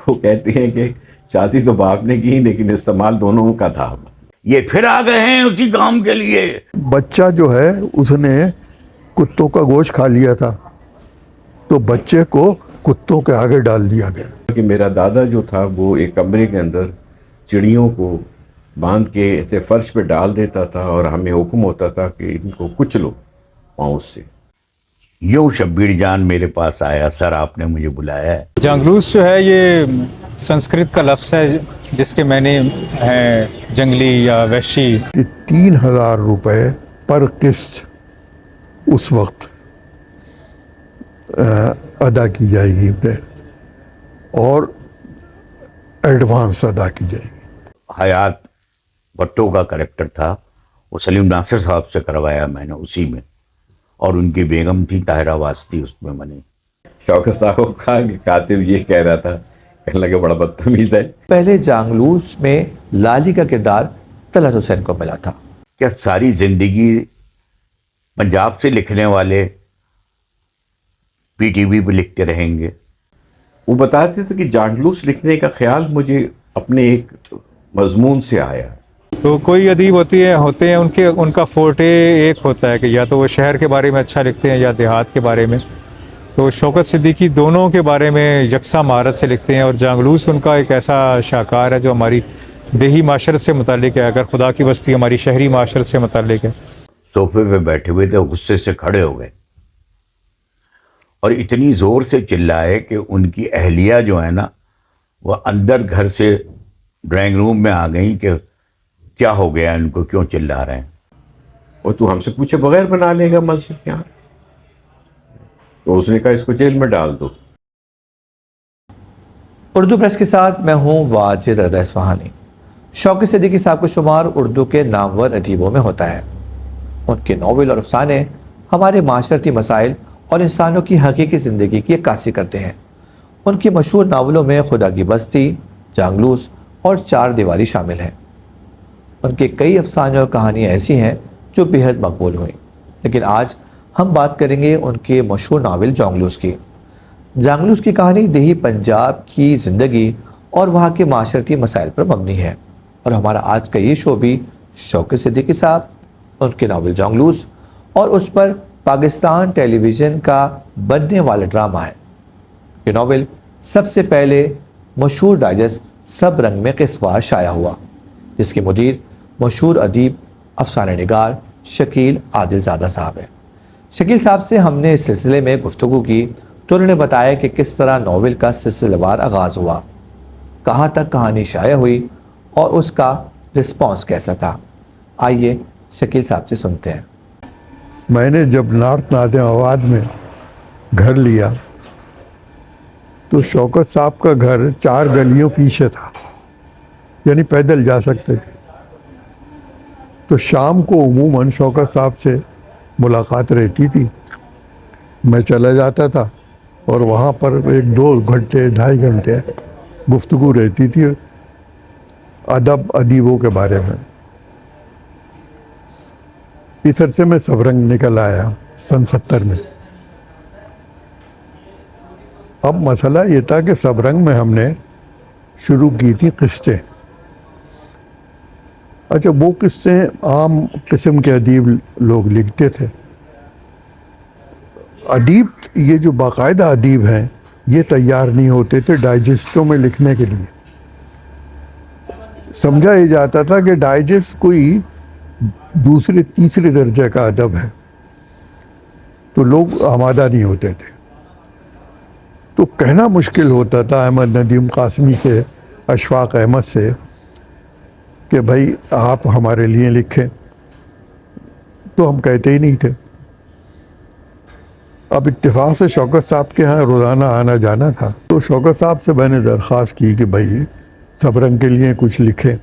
وہ کہتی ہیں کہ شادی تو باپ نے کی لیکن استعمال دونوں کا تھا. یہ پھر آ گئے ہیں اسی کام کے لیے. بچہ جو ہے اس نے کتوں کا گوشت کھا لیا تھا تو بچے کو کتوں کے آگے ڈال دیا گیا. کہ میرا دادا جو تھا وہ ایک کمرے کے اندر چڑیوں کو باندھ کے ایسے فرش پہ ڈال دیتا تھا اور ہمیں حکم ہوتا تھا کہ ان کو کچلو پاؤں سے. یوں شبیر جان میرے پاس آیا، سر آپ نے مجھے بلایا ہے. جانگلوس جو ہے یہ سنسکرت کا لفظ ہے جس کے معنی ہیں جنگلی یا وحشی. کہ 3,000 روپے پر قسط اس وقت ادا کی جائے گی پہ اور ایڈوانس ادا کی جائے گی. حیات بھٹو کا کریکٹر تھا، وہ سلیم ناصر صاحب سے کروایا میں نے اسی میں، اور ان کی بیگم تھی طاہرہ واسطی اس میں بنی. شوکت صاحب کو کہا کہ کاتب یہ کہہ رہا تھا، کہنے لگا بڑا بدتمیز ہے. پہلے جانگلوس میں لالی کا کردار طلعت حسین کو ملا تھا. کیا ساری زندگی پنجاب سے لکھنے والے پی ٹی وی پہ لکھتے رہیں گے؟ وہ بتاتے تھے کہ جانگلوس لکھنے کا خیال مجھے اپنے ایک مضمون سے آیا. تو کوئی ادیب ہوتے ہیں ان کا فورٹے ایک ہوتا ہے کہ یا تو وہ شہر کے بارے میں اچھا لکھتے ہیں یا دیہات کے بارے میں. تو شوکت صدیقی دونوں کے بارے میں یکساں مہارت سے لکھتے ہیں، اور جانگلوس ان کا ایک ایسا شاہکار ہے جو ہماری دیہی معاشرت سے متعلق ہے، اگر خدا کی بستی ہماری شہری معاشرت سے متعلق ہے. صوفے پہ بیٹھے ہوئے تھے، غصے سے کھڑے ہو گئے اور اتنی زور سے چلائے کہ ان کی اہلیہ جو ہے نا وہ اندر گھر سے ڈرائنگ روم میں آ گئیں کہ کیا ہو گیا ان کو، کیوں چلا رہے ہیں. اور تو ہم سے پوچھے بغیر بنا لے گا مسجد یہاں؟ تو اس نے کہا اس کو جیل میں ڈال دو. اردو پریس کے ساتھ میں ہوں واجد رضا اصفہانی. شوکت صدیقی صاحب کو شمار اردو کے نامور ادیبوں میں ہوتا ہے. ان کے ناول اور افسانے ہمارے معاشرتی مسائل اور انسانوں کی حقیقی زندگی کی عکاسی کرتے ہیں. ان کی مشہور ناولوں میں خدا کی بستی، جانگلوس اور چار دیواری شامل ہیں. ان کے کئی افسانے اور کہانیاں ایسی ہیں جو بہت مقبول ہوئیں، لیکن آج ہم بات کریں گے ان کے مشہور ناول جانگلوس کی. جانگلوس کی کہانی دیہی پنجاب کی زندگی اور وہاں کے معاشرتی مسائل پر مبنی ہے، اور ہمارا آج کا یہ شو بھی شوکت صدیقی صاحب، ان کے ناول جانگلوس اور اس پر پاکستان ٹیلی ویژن کا بننے والا ڈرامہ ہے. یہ ناول سب سے پہلے مشہور ڈائجسٹ سب رنگ میں قسطوار شائع ہوا، جس کے مدیر مشہور ادیب افسانہ نگار شکیل عادل زادہ صاحب ہیں. شکیل صاحب سے ہم نے اس سلسلے میں گفتگو کی تو انہوں نے بتایا کہ کس طرح ناول کا سلسلہ وار آغاز ہوا، کہاں تک کہانی شائع ہوئی اور اس کا رسپانس کیسا تھا. آئیے شکیل صاحب سے سنتے ہیں. میں نے جب نارتھ نادم آباد میں گھر لیا تو شوکت صاحب کا گھر 4 گلیوں پیچھے تھا، یعنی پیدل جا سکتے تھے. تو شام کو عموماً شوکت صاحب سے ملاقات رہتی تھی. میں چلا جاتا تھا اور وہاں پر 1-2 گھنٹے 2.5 گھنٹے گفتگو رہتی تھی ادیبوں کے بارے میں. اس عرصے میں سب رنگ نکل آیا سن 70 میں. اب مسئلہ یہ تھا کہ سب رنگ میں ہم نے شروع کی تھی قسطیں. اچھا، وہ قسطیں عام قسم کے ادیب لوگ لکھتے تھے. ادیب یہ جو باقاعدہ ادیب ہیں یہ تیار نہیں ہوتے تھے ڈائجسٹوں میں لکھنے کے لیے. سمجھا یہ جاتا تھا کہ ڈائجسٹ کوئی دوسرے تیسرے درجے کا ادب ہے، تو لوگ آمادہ نہیں ہوتے تھے. تو کہنا مشکل ہوتا تھا احمد ندیم قاسمی سے، اشفاق احمد سے کہ بھائی آپ ہمارے لیے لکھیں، تو ہم کہتے ہی نہیں تھے. اب اتفاق سے شوکت صاحب کے ہاں روزانہ آنا جانا تھا، تو شوکت صاحب سے میں نے درخواست کی کہ بھائی سب رنگ کے لیے کچھ لکھیں،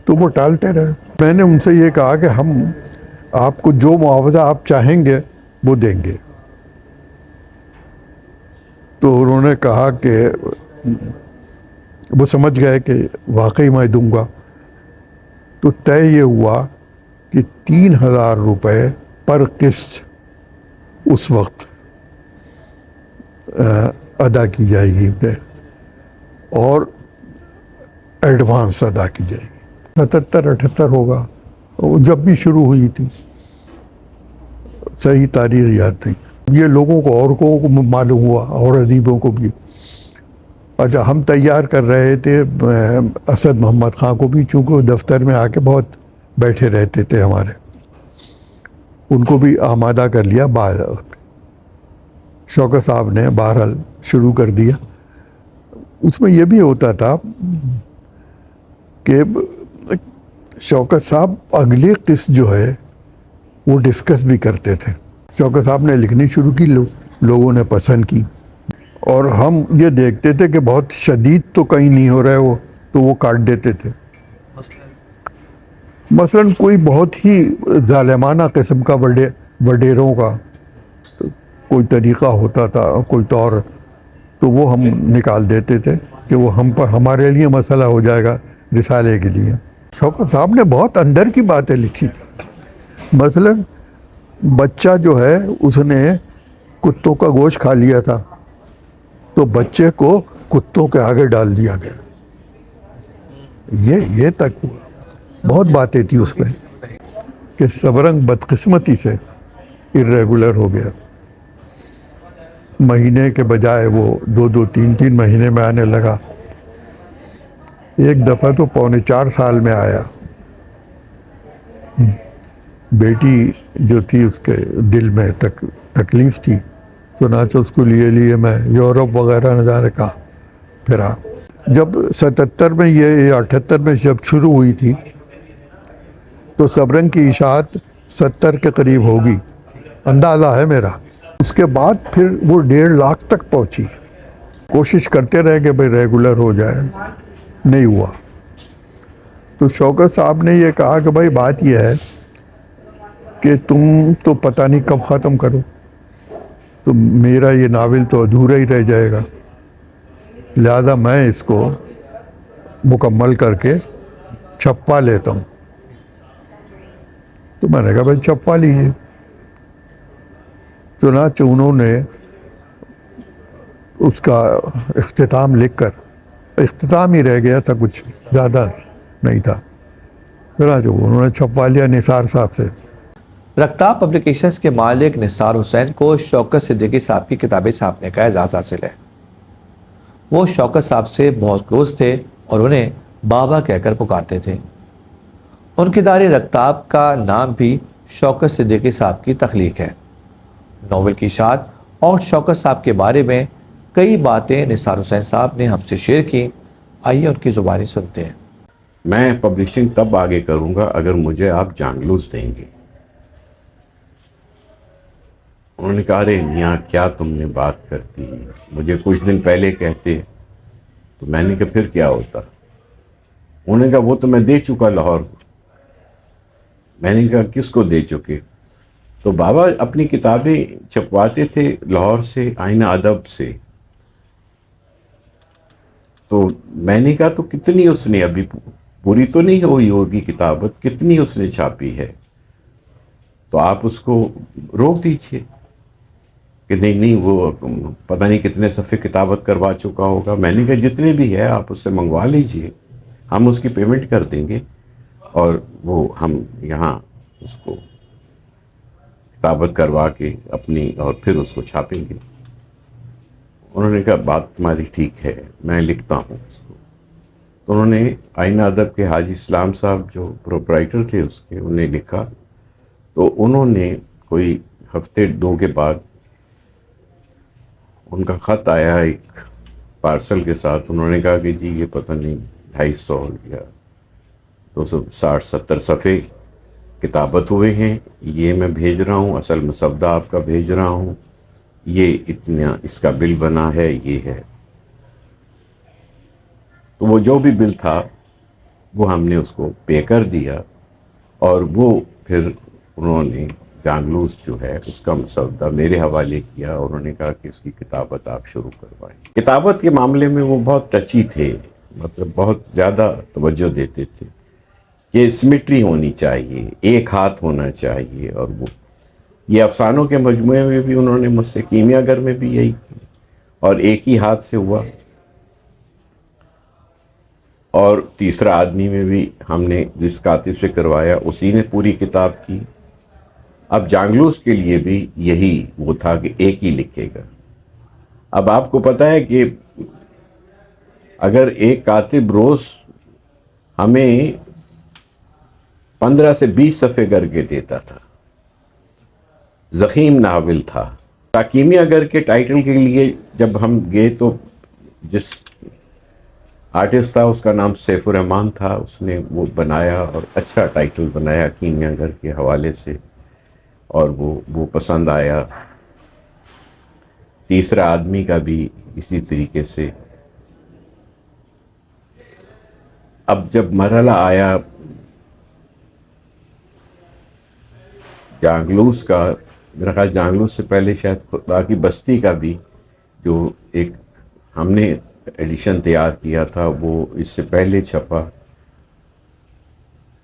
تو وہ ٹالتے رہے. میں نے ان سے یہ کہا کہ ہم آپ کو جو معاوضہ آپ چاہیں گے وہ دیں گے. تو انہوں نے کہا کہ وہ سمجھ گئے کہ واقعی میں دوں گا. تو طے یہ ہوا کہ 3,000 روپے پر قسط اس وقت ادا کی جائے گی اور ایڈوانس ادا کی جائے گی. 77-78 ہوگا جب بھی شروع ہوئی تھی, صحیح تاریخ یاد نہیں. یہ لوگوں کو معلوم ہوا اور ادیبوں کو بھی. اچھا, ہم تیار کر رہے تھے اسد محمد خان کو بھی, چونکہ دفتر میں آ کے بہت بیٹھے رہتے تھے ہمارے, ان کو بھی آمادہ کر لیا. شوکت صاحب نے بہرحال شروع کر دیا. اس میں یہ بھی ہوتا تھا کہ شوکت صاحب اگلی قسط جو ہے وہ ڈسکس بھی کرتے تھے. شوکت صاحب نے لکھنی شروع کی, لوگوں نے پسند کی, اور ہم یہ دیکھتے تھے کہ بہت شدید تو کہیں نہیں ہو رہا ہے وہ, تو وہ کاٹ دیتے تھے. مثلاً کوئی بہت ہی ظالمانہ قسم کا وڈیروں کا کوئی طریقہ ہوتا تھا, کوئی طور, تو وہ ہم نکال دیتے تھے کہ وہ ہم پر ہمارے لیے مسئلہ ہو جائے گا رسالے کے لیے. شوکت صاحب نے بہت اندر کی باتیں لکھی تھی. مثلاً بچہ جو ہے اس نے کتوں کا گوشت کھا لیا تھا, تو بچے کو کتوں کے آگے ڈال دیا گیا. یہ تک ہوا. بہت باتیں تھی اس میں کہ سبرنگ بدقسمتی سے irregular ہو گیا. مہینے کے بجائے وہ 2 3 مہینے میں آنے لگا. ایک دفعہ تو 4.25 سال میں آیا. بیٹی جو تھی اس کے دل میں تکلیف تھی, چنانچہ اس کو لیے میں یورپ وغیرہ نہ جانے کہا پھرا. جب 77 میں یہ 78 میں جب شروع ہوئی تھی تو سبرنگ کی اشاعت 70 کے قریب ہوگی, اندازہ ہے میرا. اس کے بعد پھر وہ 1.5 لاکھ تک پہنچی. کوشش کرتے رہے کہ بھئی ریگولر ہو جائے, نہیں ہوا. تو شوکت صاحب نے یہ کہا کہ بھائی بات یہ ہے کہ تم تو پتہ نہیں کب ختم کرو, تو میرا یہ ناول تو ادھورا ہی رہ جائے گا, لہذا میں اس کو مکمل کر کے چھپوا لیتا ہوں. تو میں نے کہا بھائی چھپوا لیجیے. چنانچہ انہوں نے اس کا اختتام لکھ کر, اختتام ہی رہ گیا تھا, کچھ زیادہ نہیں تھا, چنانچہ انہوں نے چھپوا لیا نثار صاحب سے. رکتاب پبلیکیشنز کے مالک نثار حسین کو شوکت صدیقی صاحب کی کتابیں چھاپنے کا اعزاز حاصل ہے. وہ شوکت صاحب سے بہت کلوز تھے اور انہیں بابا کہہ کر پکارتے تھے. ان کی دار رکتاب کا نام بھی شوکت صدیقی صاحب کی تخلیق ہے. ناول کی اشاعت اور شوکت صاحب کے بارے میں کئی باتیں نثار حسین صاحب نے ہم سے شیئر کی. آئیے ان کی زبانی سنتے ہیں. میں پبلشنگ تب آگے کروں گا اگر مجھے آپ جانگلوز دیں گے. انہوں نے کہا رے میاں کیا تم نے بات کرتی, مجھے کچھ دن پہلے کہتے. تو میں نے کہا پھر کیا ہوتا. انہوں نے کہا وہ تو میں دے چکا لاہور کو. میں نے کہا کس کو دے چکے. تو بابا اپنی کتابیں چھپواتے تھے لاہور سے, آئینہ ادب سے. تو میں نے کہا تو کتنی اس نے, ابھی پوری تو نہیں ہوئی ہوگی کتابت, کتنی اس نے چھاپی ہے, تو آپ اس کو روک دیجئے کہ نہیں وہ پتہ نہیں کتنے صفحے کتابت کروا چکا ہوگا. میں نے کہا جتنے بھی ہے آپ اس سے منگوا لیجئے, ہم اس کی پیمنٹ کر دیں گے اور وہ ہم یہاں اس کو کتابت کروا کے اپنی اور پھر اس کو چھاپیں گے. انہوں نے کہا بات تمہاری ٹھیک ہے, میں لکھتا ہوں اس کو. تو انہوں نے آئینہ ادب کے حاجی اسلام صاحب جو پروپرائٹر تھے اس کے, انہیں لکھا. تو انہوں نے کوئی ہفتے 2 کے بعد ان کا خط آیا ایک پارسل کے ساتھ. انہوں نے کہا کہ جی یہ پتہ نہیں 250 یا 260-70 صفحے کتابت ہوئے ہیں, یہ میں بھیج رہا ہوں, اصل مسودہ آپ کا بھیج رہا ہوں, یہ اتنا اس کا بل بنا ہے, یہ ہے. تو وہ جو بھی بل تھا وہ ہم نے اس کو پے کر دیا, اور وہ پھر انہوں نے جانگلوز جو ہے اس کا مسودہ میرے حوالے کیا, اور انہوں نے کہا کہ اس کی کتابت آپ شروع کروائیں. کتابت کے معاملے میں وہ بہت ٹچی تھے, مطلب بہت زیادہ توجہ دیتے تھے کہ سمیٹری ہونی چاہیے, ایک ہاتھ ہونا چاہیے. اور وہ یہ افسانوں کے مجموعے میں بھی انہوں نے مجھ سے, کیمیا گر میں بھی یہی اور ایک ہی ہاتھ سے ہوا، اور تیسرا آدمی میں بھی ہم نے جس کاتب سے کروایا اسی نے پوری کتاب کی۔ اب جانگلوس کے لیے بھی یہی وہ تھا کہ ایک ہی لکھے گا۔ اب آپ کو پتہ ہے کہ اگر ایک کاتب روز ہمیں 15 سے 20 صفحے کر کے دیتا تھا، زخیم ناول تھا۔ تاکیمیہ گر کے ٹائٹل کے لیے جب ہم گئے تو جس آرٹسٹ تھا اس کا نام سیف الرحمان تھا، اس نے وہ بنایا اور اچھا ٹائٹل بنایا کیمیا گر کے حوالے سے، اور وہ پسند آیا۔ تیسرا آدمی کا بھی اسی طریقے سے۔ اب جب مرحلہ آیا جانگلوس کا، میرا خیال جانگلوس سے پہلے شاید خدا کی بستی کا بھی جو ایک ہم نے ایڈیشن تیار کیا تھا وہ اس سے پہلے چھپا،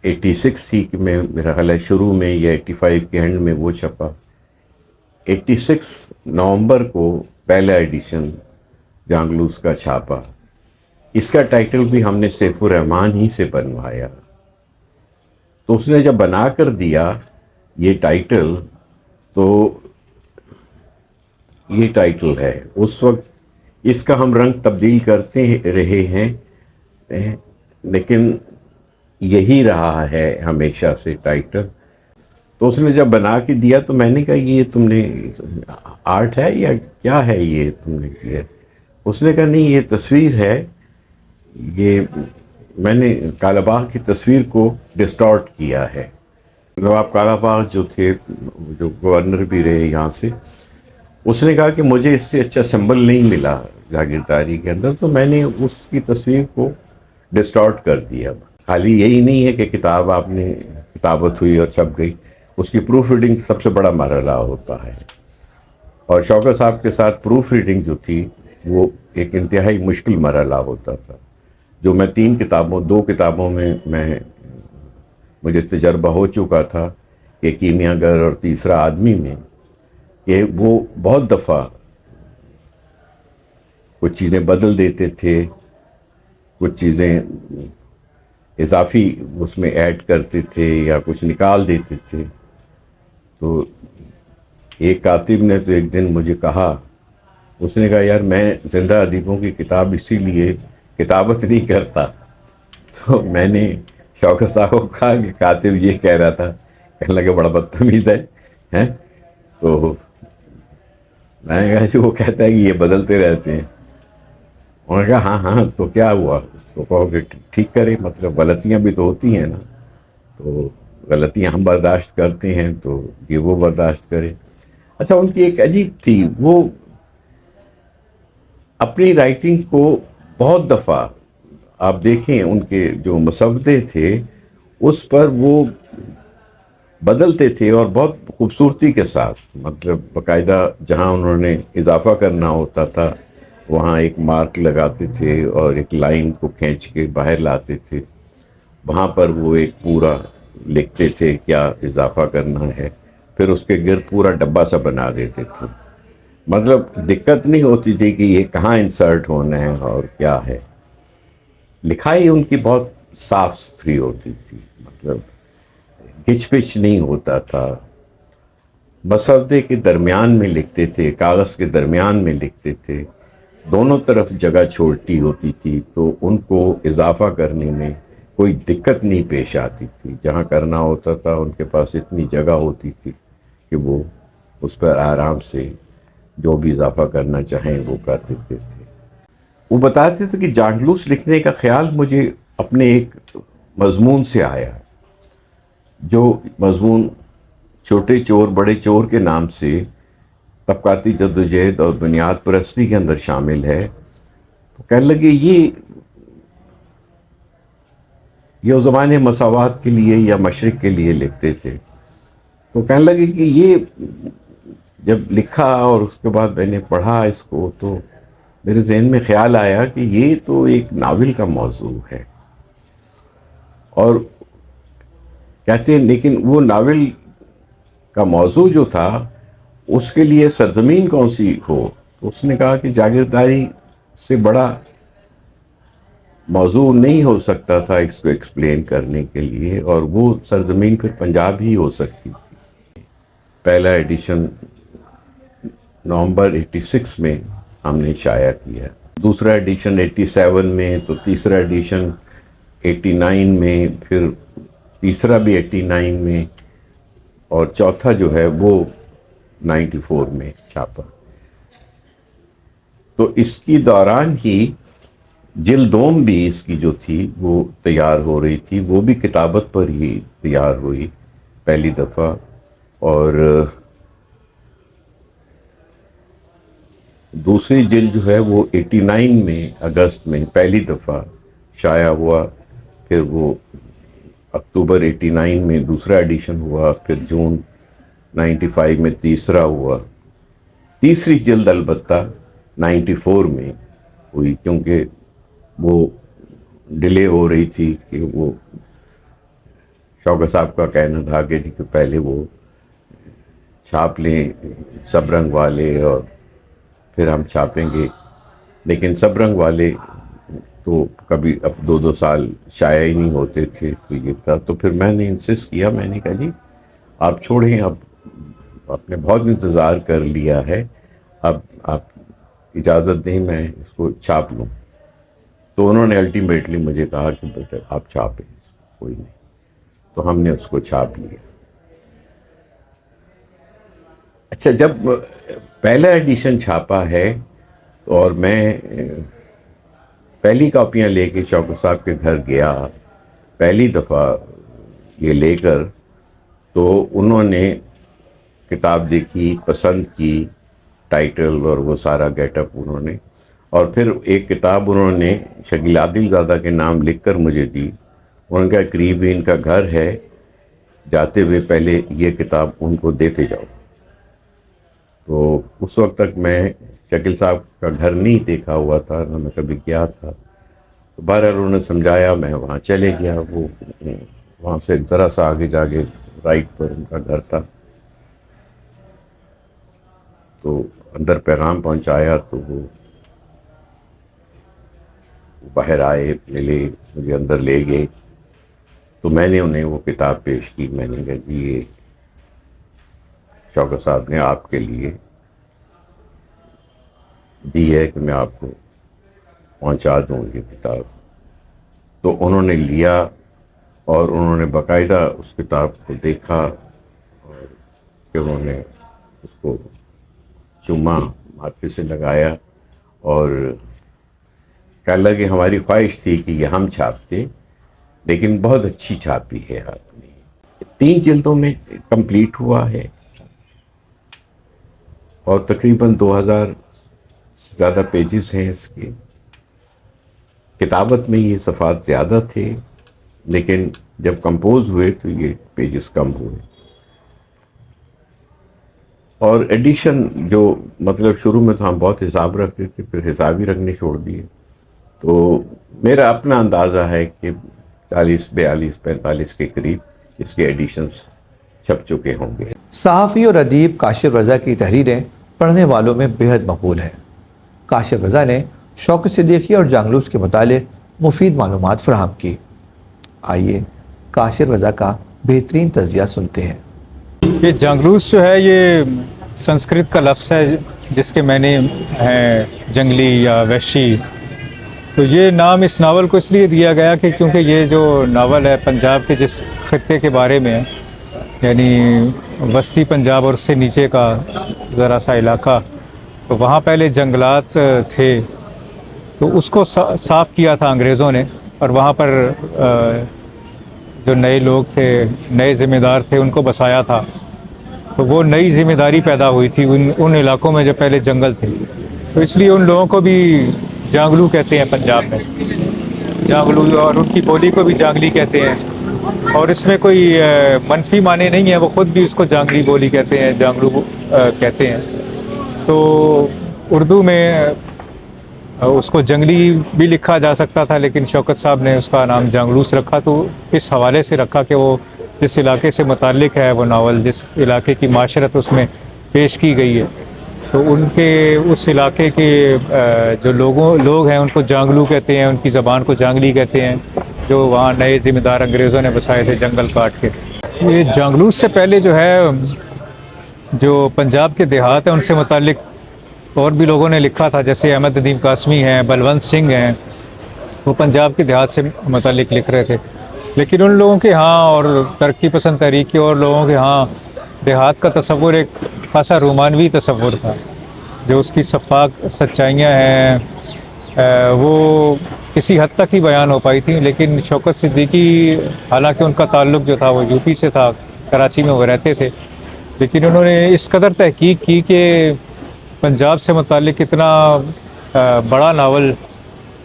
86 تھی کہ میں میرا خیال ہے شروع میں یا 85 کے اینڈ میں وہ چھپا۔ 86 نومبر کو پہلا ایڈیشن جانگلوس کا چھاپا۔ اس کا ٹائٹل بھی ہم نے سیف الرحمان ہی سے بنوایا، تو اس نے جب بنا کر دیا یہ ٹائٹل، تو یہ ٹائٹل ہے۔ اس وقت اس کا ہم رنگ تبدیل کرتے رہے ہیں، لیکن یہی رہا ہے ہمیشہ سے ٹائٹل۔ تو اس نے جب بنا کے دیا تو میں نے کہا یہ تم نے آرٹ ہے یا کیا ہے یہ تم نے کیا؟ اس نے کہا نہیں، یہ تصویر ہے، یہ میں نے کالا باغ کی تصویر کو ڈسٹارٹ کیا ہے۔ نواب کالا باغ جو تھے، جو گورنر بھی رہے یہاں سے، اس نے کہا کہ مجھے اس سے اچھا سمبل نہیں ملا جاگیرداری کے اندر، تو میں نے اس کی تصویر کو ڈسٹارٹ کر دیا۔ خالی یہی نہیں ہے کہ کتاب آپ نے کتابت ہوئی اور چھپ گئی، اس کی پروف ریڈنگ سب سے بڑا مرحلہ ہوتا ہے، اور شوکت صاحب کے ساتھ پروف ریڈنگ جو تھی وہ ایک انتہائی مشکل مرحلہ ہوتا تھا، جو میں 2 کتابوں میں مجھے تجربہ ہو چکا تھا کہ کیمیا گر اور تیسرا آدمی میں، کہ وہ بہت دفعہ کچھ چیزیں بدل دیتے تھے، کچھ چیزیں اضافی اس میں ایڈ کرتے تھے یا کچھ نکال دیتے تھے۔ تو ایک کاتب نے تو ایک دن مجھے کہا، اس نے کہا یار میں زندہ ادیبوں کی کتاب اسی لیے کتابت نہیں کرتا۔ تو میں نے شوکت صاحب کو کہا کہ کاتب یہ کہہ رہا تھا، کہنے لگا بڑا بدتمیز ہے۔ تو میں نے کہا وہ کہتا ہے کہ یہ بدلتے رہتے ہیں۔ انہوں نے کہا ہاں تو کیا ہوا، اس کو کہو کہ ٹھیک کرے، مطلب غلطیاں بھی تو ہوتی ہیں نا، تو غلطیاں ہم برداشت کرتے ہیں تو یہ وہ برداشت کرے۔ اچھا، ان کی ایک عجیب تھی، وہ اپنی رائٹنگ کو بہت دفعہ آپ دیکھیں ان کے جو مسودے تھے اس پر وہ بدلتے تھے، اور بہت خوبصورتی کے ساتھ، مطلب باقاعدہ جہاں انہوں نے اضافہ کرنا ہوتا تھا وہاں ایک مارک لگاتے تھے اور ایک لائن کو کھینچ کے باہر لاتے تھے، وہاں پر وہ ایک پورا لکھتے تھے کیا اضافہ کرنا ہے، پھر اس کے گرد پورا ڈبہ سا بنا دیتے تھے۔ مطلب دقت نہیں ہوتی تھی کہ یہ کہاں انسرٹ ہونا ہے اور کیا ہے۔ لکھائی ان کی بہت صاف ستھری ہوتی تھی، مطلب گچ پچ نہیں ہوتا تھا، مسودے کے درمیان میں لکھتے تھے، کاغذ کے درمیان میں لکھتے تھے، دونوں طرف جگہ چھوٹی ہوتی تھی تو ان کو اضافہ کرنے میں کوئی دقت نہیں پیش آتی تھی، جہاں کرنا ہوتا تھا ان کے پاس اتنی جگہ ہوتی تھی کہ وہ اس پر آرام سے جو بھی اضافہ کرنا چاہیں وہ کر دیتے تھے۔ وہ بتاتے تھے کہ جانگلوس لکھنے کا خیال مجھے اپنے ایک مضمون سے آیا، جو مضمون چھوٹے چور بڑے چور کے نام سے طبقاتی جدوجہد اور بنیاد پرستی کے اندر شامل ہے۔ تو کہنے لگے یہ اس زمانے مساوات کے لیے یا مشرق کے لیے لکھتے تھے، تو کہنے لگے کہ یہ جب لکھا اور اس کے بعد میں نے پڑھا اس کو تو میرے ذہن میں خیال آیا کہ یہ تو ایک ناول کا موضوع ہے، اور کہتے ہیں لیکن وہ ناول کا موضوع جو تھا اس کے لیے سرزمین کون سی ہو، تو اس نے کہا کہ جاگیرداری سے بڑا موضوع نہیں ہو سکتا تھا اس کو ایکسپلین کرنے کے لیے، اور وہ سرزمین پھر پنجاب ہی ہو سکتی تھی۔ پہلا ایڈیشن نومبر 86 میں ہم نے شائع کیا، دوسرا ایڈیشن 87 میں، تو تیسرا ایڈیشن 89 میں، پھر تیسرا بھی 89 میں، اور چوتھا جو ہے وہ 94 میں چھاپا۔ تو اس کی دوران ہی جلدوم بھی اس کی جو تھی وہ تیار ہو رہی تھی، وہ بھی کتابت پر ہی تیار ہوئی پہلی دفعہ، اور دوسری جلد جو ہے وہ 89 میں اگست میں پہلی دفعہ شائع ہوا، پھر وہ اکتوبر 89 میں دوسرا ایڈیشن ہوا، پھر جون 95 میں تیسرا ہوا۔ تیسری جلد البتہ 94 میں ہوئی، کیونکہ وہ ڈیلے ہو رہی تھی کہ وہ شوکت صاحب کا کہنا تھا کہ پہلے وہ چھاپ لیں سب رنگ والے اور پھر ہم چھاپیں گے، لیکن سب رنگ والے تو کبھی اب 2 سال شائع ہی نہیں ہوتے تھے، تو یہ تھا۔ تو پھر میں نے انسسٹ کیا، میں نے کہا جی آپ چھوڑیں، اب آپ نے بہت انتظار کر لیا ہے، اب آپ اجازت دیں میں اس کو چھاپ لوں۔ تو انہوں نے الٹیمیٹلی مجھے کہا کہ بیٹا آپ چھاپیں، کوئی نہیں، تو ہم نے اس کو چھاپ لیا۔ اچھا، جب پہلا ایڈیشن چھاپا ہے اور میں پہلی کاپیاں لے کے شوکت صاحب کے گھر گیا پہلی دفعہ یہ لے کر، تو انہوں نے کتاب دیکھی، پسند کی، ٹائٹل اور وہ سارا گیٹ اپ انہوں نے، اور پھر ایک کتاب انہوں نے شکیل عادل زادہ کے نام لکھ کر مجھے دی۔ انہوں نے کہا قریب ان کا گھر ہے، جاتے ہوئے پہلے یہ کتاب ان کو دیتے جاؤ۔ تو اس وقت تک میں شکیل صاحب کا گھر نہیں دیکھا ہوا تھا، نہ میں کبھی گیا تھا، تو بہرحال انہوں نے سمجھایا، میں وہاں چلے گیا۔ وہ وہاں سے ذرا سا آگے جا کے رائٹ پر ان کا گھر تھا، تو اندر پیغام پہنچایا، تو وہ باہر آئے، ملے، مجھے اندر لے گئے، تو میں نے انہیں وہ کتاب پیش کی۔ میں نے کہا جی یہ شوکت صاحب نے آپ کے لیے دی ہے کہ میں آپ کو پہنچا دوں یہ کتاب۔ تو انہوں نے لیا اور انہوں نے باقاعدہ اس کتاب کو دیکھا، اور پھر انہوں نے اس کو چوما، ماتھے سے لگایا، اور کہنے لگے ہماری خواہش تھی کہ یہ ہم چھاپتے، لیکن بہت اچھی چھاپی ہے آپ نے۔ 3 جلدوں میں کمپلیٹ ہوا ہے، اور تقریباً 2000 سے زیادہ پیجز ہیں اس کے۔ کتابت میں یہ صفحات زیادہ تھے، لیکن جب کمپوز ہوئے تو یہ پیجز کم ہوئے۔ اور ایڈیشن جو مطلب شروع میں تو ہم بہت حساب رکھتے تھے، پھر حساب ہی رکھنے چھوڑ دیے۔ تو میرا اپنا اندازہ ہے کہ 40، 42، 45 کے قریب اس کے ایڈیشنز چھپ چکے ہوں گے۔ صحافی اور ادیب کاشف رضا کی تحریریں پڑھنے والوں میں بہت مقبول ہیں۔ کاشف رضا نے شوکت صدیقی اور جانگلوس کے متعلق مفید معلومات فراہم کی۔ آئیے کاشف رضا کا بہترین تجزیہ سنتے ہیں۔ یہ جانگلوس جو ہے یہ سنسکرت کا لفظ ہے جس کے معنی ہیں جنگلی یا وحشی۔ تو یہ نام اس ناول کو اس لیے دیا گیا کہ کیونکہ یہ جو ناول ہے پنجاب کے جس خطے کے بارے میں ہے، یعنی وسطی پنجاب اور اس سے نیچے کا ذرا سا علاقہ، تو وہاں پہلے جنگلات تھے، تو اس کو صاف کیا تھا انگریزوں نے، اور وہاں پر جو نئے لوگ تھے، نئے ذمہ دار تھے، ان کو بسایا تھا۔ تو وہ نئی ذمہ داری پیدا ہوئی تھی ان علاقوں میں جو پہلے جنگل تھے، تو اس لیے ان لوگوں کو بھی جانگلو کہتے ہیں پنجاب میں، جانگلو، اور ان کی بولی کو بھی جانگلی کہتے ہیں۔ اور اس میں کوئی منفی معنی نہیں ہے، وہ خود بھی اس کو جانگلی بولی کہتے ہیں، جانگلو کہتے ہیں۔ تو اردو میں اس کو جنگلی بھی لکھا جا سکتا تھا، لیکن شوکت صاحب نے اس کا نام جانگلوس رکھا، تو اس حوالے سے رکھا کہ وہ جس علاقے سے متعلق ہے وہ ناول، جس علاقے کی معاشرت اس میں پیش کی گئی ہے، تو ان کے اس علاقے کے جو لوگ ہیں ان کو جانگلو کہتے ہیں، ان کی زبان کو جانگلی کہتے ہیں، جو وہاں نئے ذمہ دار انگریزوں نے بسائے تھے جنگل کاٹ کے۔ یہ جانگلوس سے پہلے جو ہے جو پنجاب کے دیہات ہیں ان سے متعلق اور بھی لوگوں نے لکھا تھا، جیسے احمد ندیم قاسمی ہیں، بلونت سنگھ ہیں، وہ پنجاب کے دیہات سے متعلق لکھ رہے تھے۔ لیکن ان لوگوں کے ہاں اور ترقی پسند تحریک کے اور لوگوں کے ہاں دیہات کا تصور ایک خاصا رومانوی تصور تھا، جو اس کی شفاف سچائیاں ہیں وہ کسی حد تک ہی بیان ہو پائی تھیں۔ لیکن شوکت صدیقی، حالانکہ ان کا تعلق جو تھا وہ یو پی سے تھا، کراچی میں وہ رہتے تھے، لیکن انہوں نے اس قدر تحقیق کی کہ پنجاب سے متعلق اتنا بڑا ناول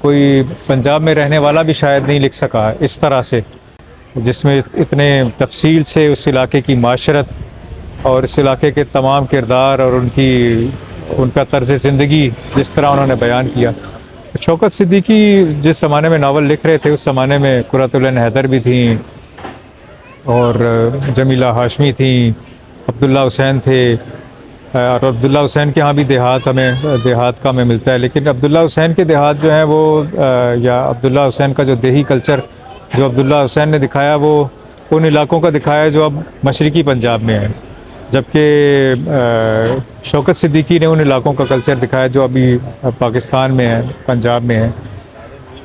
کوئی پنجاب میں رہنے والا بھی شاید نہیں لکھ سکا اس طرح سے، جس میں اتنے تفصیل سے اس علاقے کی معاشرت اور اس علاقے کے تمام کردار اور ان کا طرز زندگی جس طرح انہوں نے بیان کیا۔ شوکت صدیقی جس زمانے میں ناول لکھ رہے تھے اس زمانے میں قرۃ العین حیدر بھی تھیں اور جمیلہ ہاشمی تھیں، عبداللہ حسین تھے، اور عبداللہ حسین کے ہاں بھی دیہات کا ہمیں ملتا ہے، لیکن عبداللہ حسین کے دیہات جو ہیں وہ یا عبداللہ حسین کا جو دیہی کلچر جو عبداللہ حسین نے دکھایا وہ ان علاقوں کا دکھایا جو اب مشرقی پنجاب میں ہے، جبکہ شوکت صدیقی نے ان علاقوں کا کلچر دکھایا جو ابھی پاکستان میں ہے، پنجاب میں ہے۔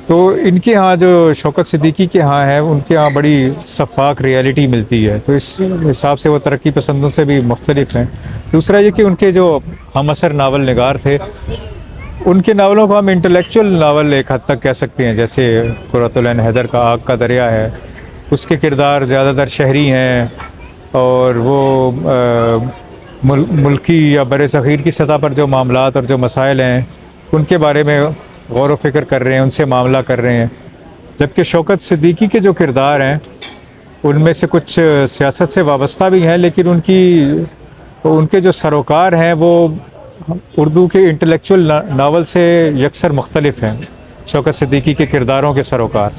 تو ان کے ہاں جو شوکت صدیقی کے ہاں ہے ان کے ہاں بڑی شفاف ریئلٹی ملتی ہے، تو اس حساب سے وہ ترقی پسندوں سے بھی مختلف ہیں۔ دوسرا یہ کہ ان کے جو ہم عصر ناول نگار تھے ان کے ناولوں کو ہم انٹلیکچول ناول ایک حد تک کہہ سکتے ہیں، جیسے قرۃ العین حیدر کا آگ کا دریا ہے، اس کے کردار زیادہ تر شہری ہیں اور وہ ملکی یا بر صغیر کی سطح پر جو معاملات اور جو مسائل ہیں ان کے بارے میں غور و فکر کر رہے ہیں، ان سے معاملہ کر رہے ہیں، جبکہ شوکت صدیقی کے جو کردار ہیں ان میں سے کچھ سیاست سے وابستہ بھی ہیں، لیکن ان کے جو سروکار ہیں وہ اردو کے انٹلیکچول ناول سے یکسر مختلف ہیں، شوکت صدیقی کے کرداروں کے سروکار،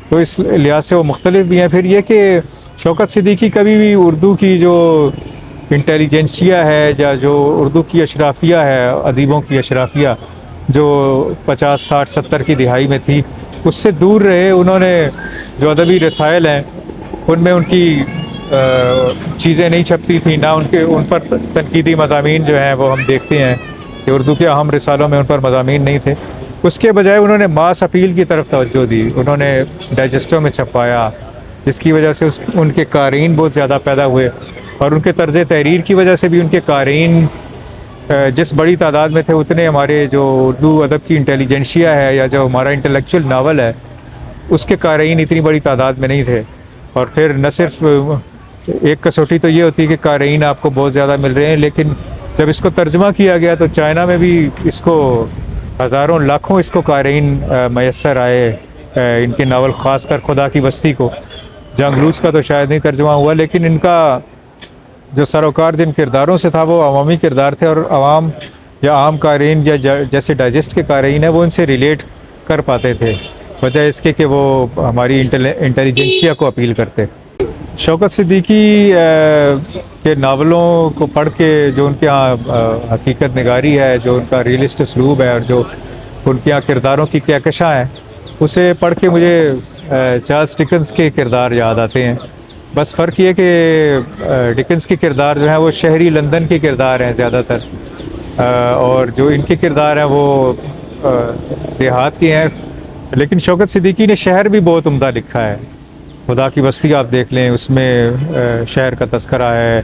تو اس لحاظ سے وہ مختلف بھی ہیں۔ پھر یہ کہ شوکت صدیقی کبھی بھی اردو کی جو انٹیلیجنسیا ہے یا جو اردو کی اشرافیہ ہے، ادیبوں کی اشرافیہ جو 50 60 70 کی دہائی میں تھی، اس سے دور رہے۔ انہوں نے جو ادبی رسائل ہیں ان میں ان کی چیزیں نہیں چھپتی تھیں، نہ ان پر تنقیدی مضامین جو ہیں وہ ہم دیکھتے ہیں کہ اردو کے اہم رسالوں میں ان پر مضامین نہیں تھے۔ اس کے بجائے انہوں نے ماس اپیل کی طرف توجہ دی، انہوں نے ڈائجسٹوں میں چھپایا، جس کی وجہ سے ان کے قارئین بہت زیادہ پیدا ہوئے، اور ان کے طرز تحریر کی وجہ سے بھی ان کے قارئین جس بڑی تعداد میں تھے اتنے ہمارے جو اردو ادب کی انٹیلیجنشیا ہے یا جو ہمارا انٹلیکچول ناول ہے اس کے قارئین اتنی بڑی تعداد میں نہیں تھے۔ اور پھر نہ صرف ایک کسوٹی تو یہ ہوتی ہے کہ قارئین آپ کو بہت زیادہ مل رہے ہیں، لیکن جب اس کو ترجمہ کیا گیا تو چائنا میں بھی اس کو ہزاروں لاکھوں اس کو قارئین میسر آئے، ان کے ناول خاص کر خدا کی بستی کو۔ جانگلوس کا تو شاید نہیں ترجمہ ہوا، لیکن ان کا جو سروکار جن کرداروں سے تھا وہ عوامی کردار تھے، اور عوام یا عام قارئین یا جیسے ڈائجسٹ کے قارئین ہیں وہ ان سے ریلیٹ کر پاتے تھے، وجہ اس کے وہ ہماری انٹیلیجنسیا کو اپیل کرتے۔ شوکت صدیقی کے ناولوں کو پڑھ کے جو ان کے ہاں حقیقت نگاری ہے، جو ان کا ریئلسٹ اسلوب ہے، اور جو ان کے ہاں کرداروں کی کہکشاں ہے، اسے پڑھ کے مجھے چارلس ڈکنس کے کردار یاد آتے ہیں۔ بس فرق یہ کہ ڈکنس کے کردار جو ہیں وہ شہری لندن کے کردار ہیں زیادہ تر، اور جو ان کے کردار ہیں وہ دیہات کے ہیں، لیکن شوکت صدیقی نے شہر بھی بہت عمدہ لکھا ہے۔ خدا کی بستی آپ دیکھ لیں، اس میں شہر کا تذکرہ ہے،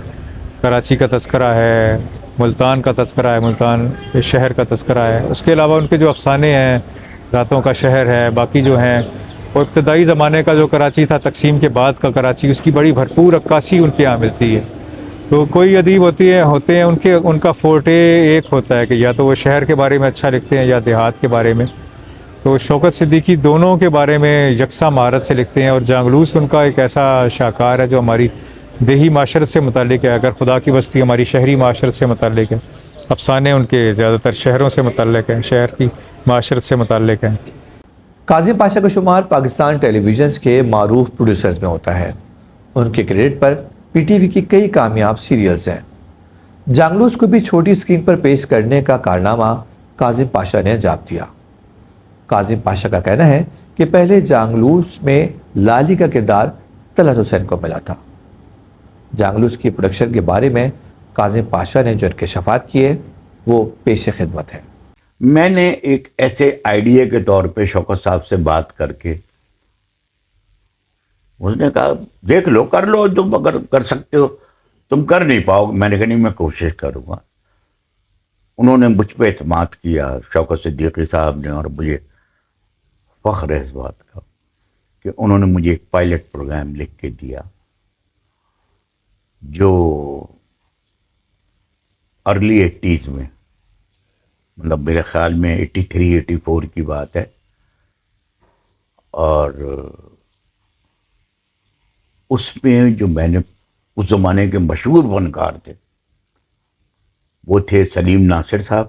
کراچی کا تذکرہ ہے، ملتان کا تذکرہ ہے، ملتان شہر کا تذکرہ ہے۔ اس کے علاوہ ان کے جو افسانے ہیں، راتوں کا شہر ہے، باقی جو ہیں وہ ابتدائی زمانے کا جو کراچی تھا، تقسیم کے بعد کا کراچی، اس کی بڑی بھرپور عکاسی ان کے یہاں ملتی ہے۔ تو کوئی ادیب ہوتے ہیں ان کا فورٹے ایک ہوتا ہے کہ یا تو وہ شہر کے بارے میں اچھا لکھتے ہیں یا دیہات کے بارے میں، تو شوکت صدیقی دونوں کے بارے میں یکساں مہارت سے لکھتے ہیں، اور جانگلوس ان کا ایک ایسا شاہکار ہے جو ہماری دیہی معاشرت سے متعلق ہے، اگر خدا کی بستی ہماری شہری معاشرت سے متعلق ہے، افسانے ان کے زیادہ تر شہروں سے متعلق ہیں، شہر کی معاشرت سے متعلق ہیں۔ کاظم پاشا کا شمار پاکستان ٹیلی ویژنز کے معروف پروڈیوسرز میں ہوتا ہے۔ ان کے کریڈٹ پر پی ٹی وی کی کئی کامیاب سیریلز ہیں۔ جانگلوس کو بھی چھوٹی اسکرین پر پیش کرنے کا کارنامہ کاظم پاشا نے انجام دیا۔ کاظم پاشا کا کہنا ہے کہ پہلے جانگلوس میں لالی کا کردار طلعت حسین کو ملا تھا۔ جانگلوس کی پروڈکشن کے بارے میں کاظم پاشا نے جو انکشافات کیے وہ پیش خدمت ہیں۔ میں نے ایک ایسے آئیڈیا کے طور پہ شوکت صاحب سے بات کر کے اس نے کہا دیکھ لو، کر لو، تم اگر کر سکتے ہو، تم کر نہیں پاؤ گے۔ میں نے کہا نہیں، میں کوشش کروں گا۔ انہوں نے مجھ پہ اعتماد کیا، شوکت صدیقی صاحب نے، اور مجھے فخر ہے اس بات کا کہ انہوں نے مجھے ایک پائلٹ پروگرام لکھ کے دیا جو ارلی 80s میں، مطلب میرے خیال میں 83 84 کی بات ہے، اور اس میں جو میں نے اس زمانے کے مشہور فنکار تھے وہ تھے سلیم ناصر صاحب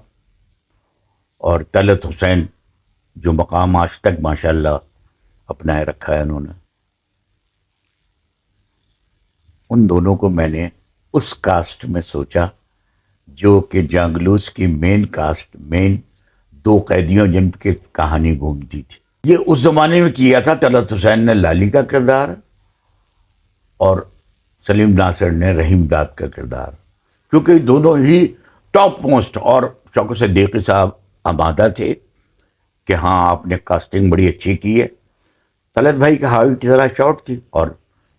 اور طلعت حسین، جو مقام آج تک ماشاءاللہ اپنائے رکھا ہے انہوں نے۔ ان دونوں کو میں نے اس کاسٹ میں سوچا جو کہ جانگلوس کی مین کاسٹ، مین 2 قیدیوں جن کی کہانی گھومتی تھی۔ یہ اس زمانے میں کیا تھا۔ طلعت حسین نے لالی کا کردار اور سلیم ناصر نے رحیم داد کا کردار، کیونکہ دونوں ہی ٹاپ موسٹ، اور شوکت صدیقی صاحب آمادہ تھے کہ ہاں آپ نے کاسٹنگ بڑی اچھی کی ہے۔ طلعت بھائی کی ہائٹ ذرا شارٹ تھی اور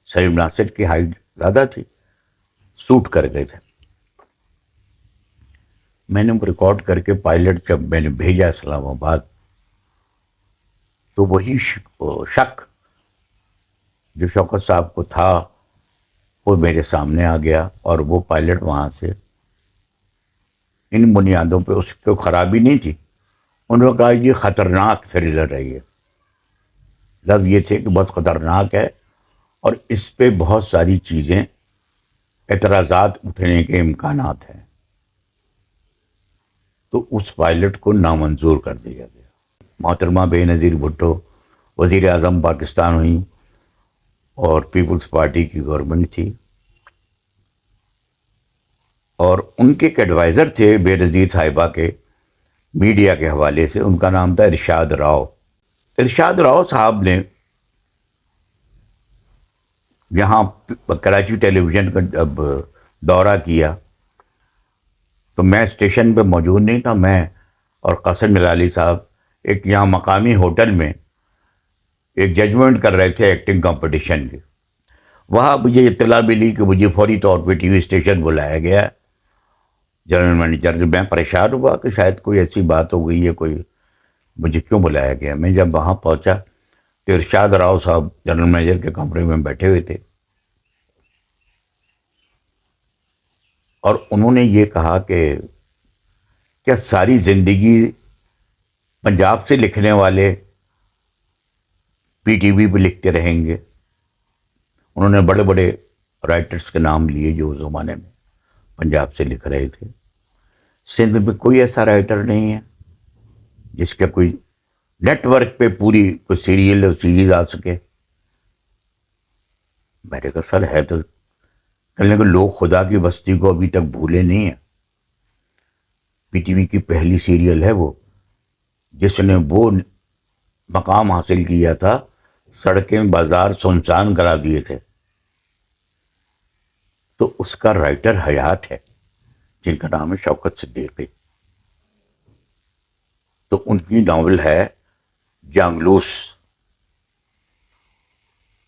سلیم ناصر کی ہائٹ زیادہ تھی، سوٹ کر گئے تھے۔ میں نے ریکارڈ کر کے پائلٹ جب میں نے بھیجا اسلام آباد تو وہی شک جو شوکت صاحب کو تھا وہ میرے سامنے آ گیا، اور وہ پائلٹ وہاں سے ان بنیادوں پہ، اس کو خرابی نہیں تھی، انہوں نے کہا یہ خطرناک تھرلر ہے، یہ لفظ یہ تھے کہ بہت خطرناک ہے اور اس پہ بہت ساری چیزیں، اعتراضات اٹھنے کے امکانات ہیں، تو اس پائلٹ کو نامنظور کر دیا گیا۔ محترمہ بے نظیر بھٹو وزیر اعظم پاکستان ہوئیں اور پیپلز پارٹی کی گورنمنٹ تھی، اور ان کے ایک ایڈوائزر تھے بے نظیر صاحبہ کے میڈیا کے حوالے سے، ان کا نام تھا ارشاد راؤ۔ ارشاد راؤ صاحب نے یہاں کراچی ٹیلی ویژن کا جب دورہ کیا تو میں اسٹیشن پہ موجود نہیں تھا، میں اور قاسم جلالی صاحب ایک یہاں مقامی ہوٹل میں ایک ججمنٹ کر رہے تھے ایکٹنگ کمپٹیشن کی۔ وہاں مجھے اطلاع ملی کہ مجھے فوری طور پہ ٹی وی اسٹیشن بلایا گیا، جنرل مینیجر۔ میں پریشان ہوا کہ شاید کوئی ایسی بات ہو گئی ہے، کوئی مجھے کیوں بلایا گیا۔ میں جب وہاں پہنچا تو ارشاد راؤ صاحب جنرل مینیجر کے کمرے میں بیٹھے ہوئے تھے، اور انہوں نے یہ کہا کہ کیا ساری زندگی پنجاب سے لکھنے والے پی ٹی وی پہ لکھتے رہیں گے؟ انہوں نے بڑے بڑے رائٹرز کے نام لیے جو اس زمانے میں پنجاب سے لکھ رہے تھے۔ سندھ میں کوئی ایسا رائٹر نہیں ہے جس کا کوئی نیٹ ورک پہ پوری کوئی سیریل اور سیریز آ سکے۔ میں نے کہا سر ہے تو، کہنے کہ لوگ خدا کی بستی کو ابھی تک بھولے نہیں ہیں۔ پی ٹی وی کی پہلی سیریل ہے وہ، جس نے وہ مقام حاصل کیا تھا، سڑکیں بازار سنسان کرا دیے تھے، تو اس کا رائٹر حیات ہے جن کا نام ہے شوکت صدیقی۔ تو ان کی ناول ہے جانگلوس۔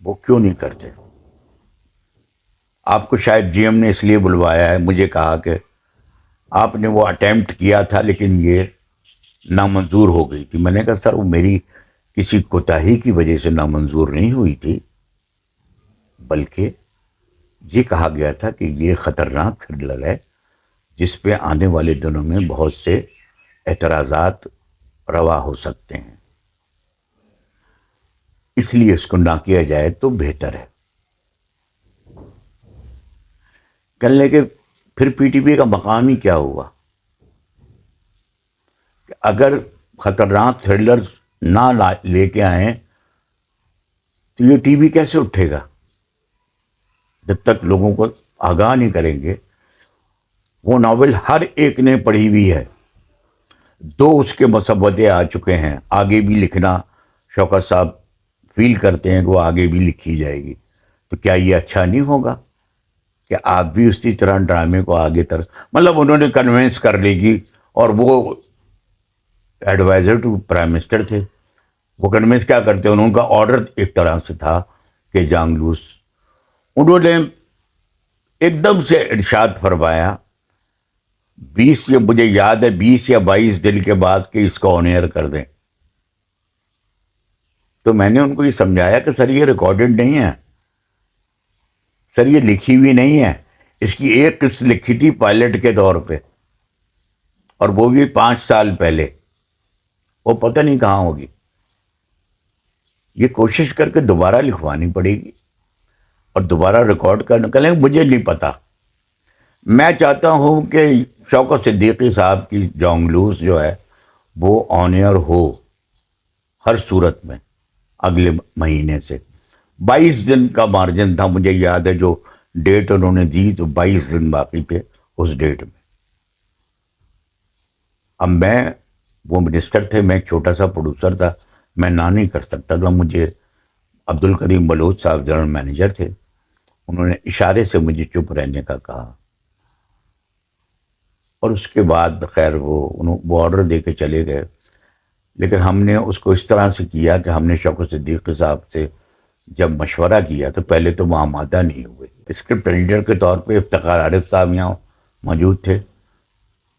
وہ کیوں نہیں کرتے؟ آپ کو شاید جی ایم نے اس لیے بلوایا ہے، مجھے کہا کہ آپ نے وہ اٹیمپٹ کیا تھا لیکن یہ نامنظور ہو گئی تھی۔ میں نے کہا سر وہ میری کسی کوتاہی کی وجہ سے نامنظور نہیں ہوئی تھی، بلکہ یہ کہا گیا تھا کہ یہ خطرناک تھرلر ہے جس پہ آنے والے دنوں میں بہت سے اعتراضات روا ہو سکتے ہیں، اس لیے اس کو نہ کیا جائے تو بہتر ہے۔ کہنے کہ پھر پی ٹی وی کا مقام ہی کیا ہوا کہ اگر خطرناک تھرلر نہ لے کے آئیں تو یہ ٹی وی کیسے اٹھے گا جب تک لوگوں کو آگاہ نہیں کریں گے۔ وہ ناول ہر ایک نے پڑھی ہوئی ہے، 2 اس کے مسودے آ چکے ہیں، آگے بھی لکھنا شوکت صاحب فیل کرتے ہیں کہ وہ آگے بھی لکھی جائے گی، تو کیا یہ اچھا نہیں ہوگا کہ آپ بھی اسی طرح ڈرامے کو آگے مطلب انہوں نے کنونس کرنے کی، اور وہ ایڈوائزر ٹو پرائم منسٹر تھے، وہ کنونس کیا کرتے ہیں، ان کا آرڈر ایک طرح سے تھا کہ جان لوس، انہوں نے ایک دم سے ارشاد فرمایا 20 یا مجھے یاد ہے 20 یا 22 دن کے بعد کہ اس کو آن ایئر کر دیں. تو میں نے ان کو یہ سمجھایا کہ سر یہ ریکارڈڈ نہیں ہے، سر یہ لکھی ہوئی نہیں ہے، اس کی ایک قسط لکھی تھی پائلٹ کے طور پہ، اور وہ بھی 5 سال پہلے، وہ پتہ نہیں کہاں ہوگی. یہ کوشش کر کے دوبارہ لکھوانی پڑے گی اور دوبارہ ریکارڈ کرنا. کہ مجھے نہیں پتا، میں چاہتا ہوں کہ شوکت صدیقی صاحب کی جونگلوس جو ہے وہ آن ایئر ہو ہر صورت میں اگلے مہینے سے. 22 دن کا مارجن تھا، مجھے یاد ہے جو ڈیٹ انہوں نے دی تو 22 دن باقی تھے اس ڈیٹ میں. اب میں وہ منسٹر تھے، میں ایک چھوٹا سا پروڈیوسر تھا، میں نہ نہیں کر سکتا تھا. مجھے عبد الکریم بلوچ صاحب جنرل مینیجر تھے، انہوں نے اشارے سے مجھے چپ رہنے کا کہا، اور اس کے بعد خیر وہ آرڈر دے کے چلے گئے. لیکن ہم نے اس کو اس طرح سے کیا کہ ہم نے شوکت صدیقی صاحب سے جب مشورہ کیا تو پہلے تو وہ آمادہ نہیں ہوئے. اسکرپٹ ایڈیٹر کے طور پہ افتخار عارف صاحب یہاں موجود تھے،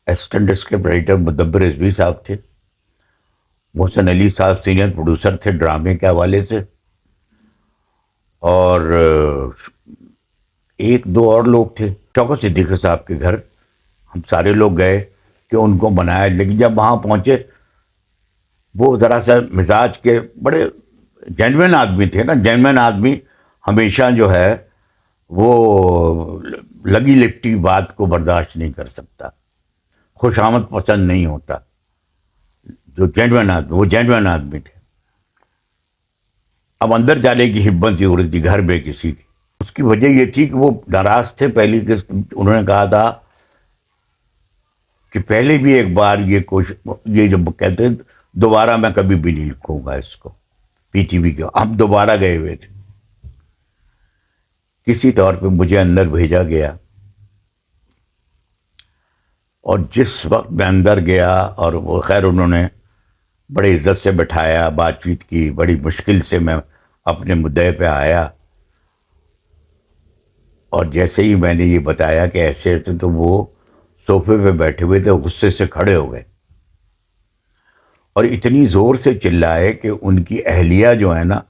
اسسٹنٹ اسکرپٹ ایڈیٹر مدبر رضوی صاحب تھے، محسن علی صاحب سینئر پروڈیوسر تھے ڈرامے کے حوالے سے، اور 1-2 اور لوگ تھے. شوکت صدیقی صاحب کے گھر ہم سارے لوگ گئے کہ ان کو بنایا. لیکن جب وہاں پہنچے وہ ذرا سا مزاج کے بڑے جینوین آدمی تھے نا. جینوین آدمی ہمیشہ جو ہے وہ لگی لپٹی بات کو برداشت نہیں کر سکتا، خوش آمد پسند نہیں ہوتا. جو جینوین آدمی، وہ جینوین آدمی تھے. اب اندر جانے کی ہمت ہی ہو رہی تھی گھر میں کسی کی. اس کی وجہ یہ تھی کہ وہ ناراض تھے پہلی قسط. انہوں نے کہا تھا کہ پہلے بھی ایک بار یہ جب کہتے ہیں دوبارہ میں کبھی بھی نہیں لکھوں گا اس کو پی ٹی وی کے. ہم دوبارہ گئے ہوئے تھے، کسی طور پہ مجھے اندر بھیجا گیا، اور جس وقت میں اندر گیا اور وہ خیر انہوں نے بڑی عزت سے بٹھایا، بات چیت کی، بڑی مشکل سے میں اپنے مدعے پہ آیا، اور جیسے ہی میں نے یہ بتایا کہ ایسے ایسے، تو وہ صوفے پہ بیٹھے ہوئے تھے، غصے سے کھڑے ہو گئے اور اتنی زور سے چلائے کہ ان کی اہلیہ جو ہے نا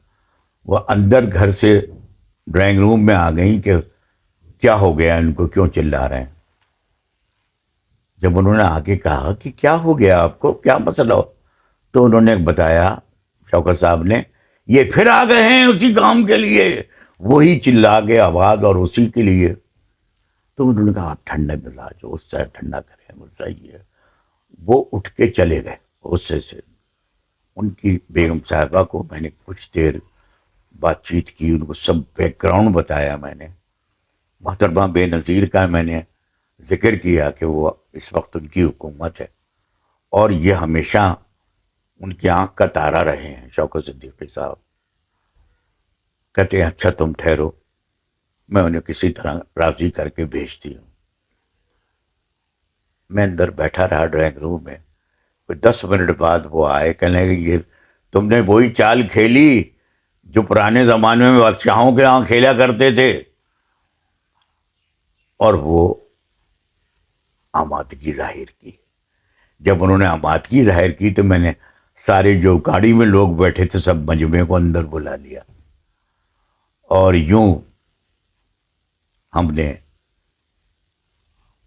وہ اندر گھر سے ڈرائنگ روم میں آ گئیں کہ کیا ہو گیا ان کو، کیوں چلا رہے ہیں. جب انہوں نے آ کے کہا کہ کیا ہو گیا آپ کو، کیا مسئلہ ہو، تو انہوں نے بتایا شوکت صاحب نے، یہ پھر آ گئے ہیں اسی کام کے لیے، وہی چلا کے آواز اور اسی کے لیے. تو انہوں نے کہا آپ ٹھنڈا مزاج ہو، اس سے ٹھنڈا کریں، غصہ ہی ہے. وہ اٹھ کے چلے گئے غصے سے. ان کی بیگم صاحبہ کو میں نے کچھ دیر بات چیت کی، ان کو سب بیک گراؤنڈ بتایا میں نے. محترمہ بے نظیر کا میں نے ذکر کیا کہ وہ اس وقت ان کی حکومت ہے اور یہ ہمیشہ ان کی آنکھ کا تارا رہے ہیں شوکت صدیقی صاحب. کہتے ہیں اچھا تم ٹھہرو، میں انہیں کسی طرح راضی کر کے بھیجتی ہوں. میں اندر بیٹھا رہا ڈرائنگ روم میں. 10 منٹ بعد وہ آئے، کہنے لگے یہ تم نے وہی چال کھیلی جو پرانے زمانے میں بادشاہوں کے یہاں کھیلا کرتے تھے. اور وہ آمادگی ظاہر کی. جب انہوں نے آمادگی ظاہر کی تو میں نے سارے جو گاڑی میں لوگ بیٹھے تھے سب مجمع کو اندر بلا لیا، اور یوں ہم نے،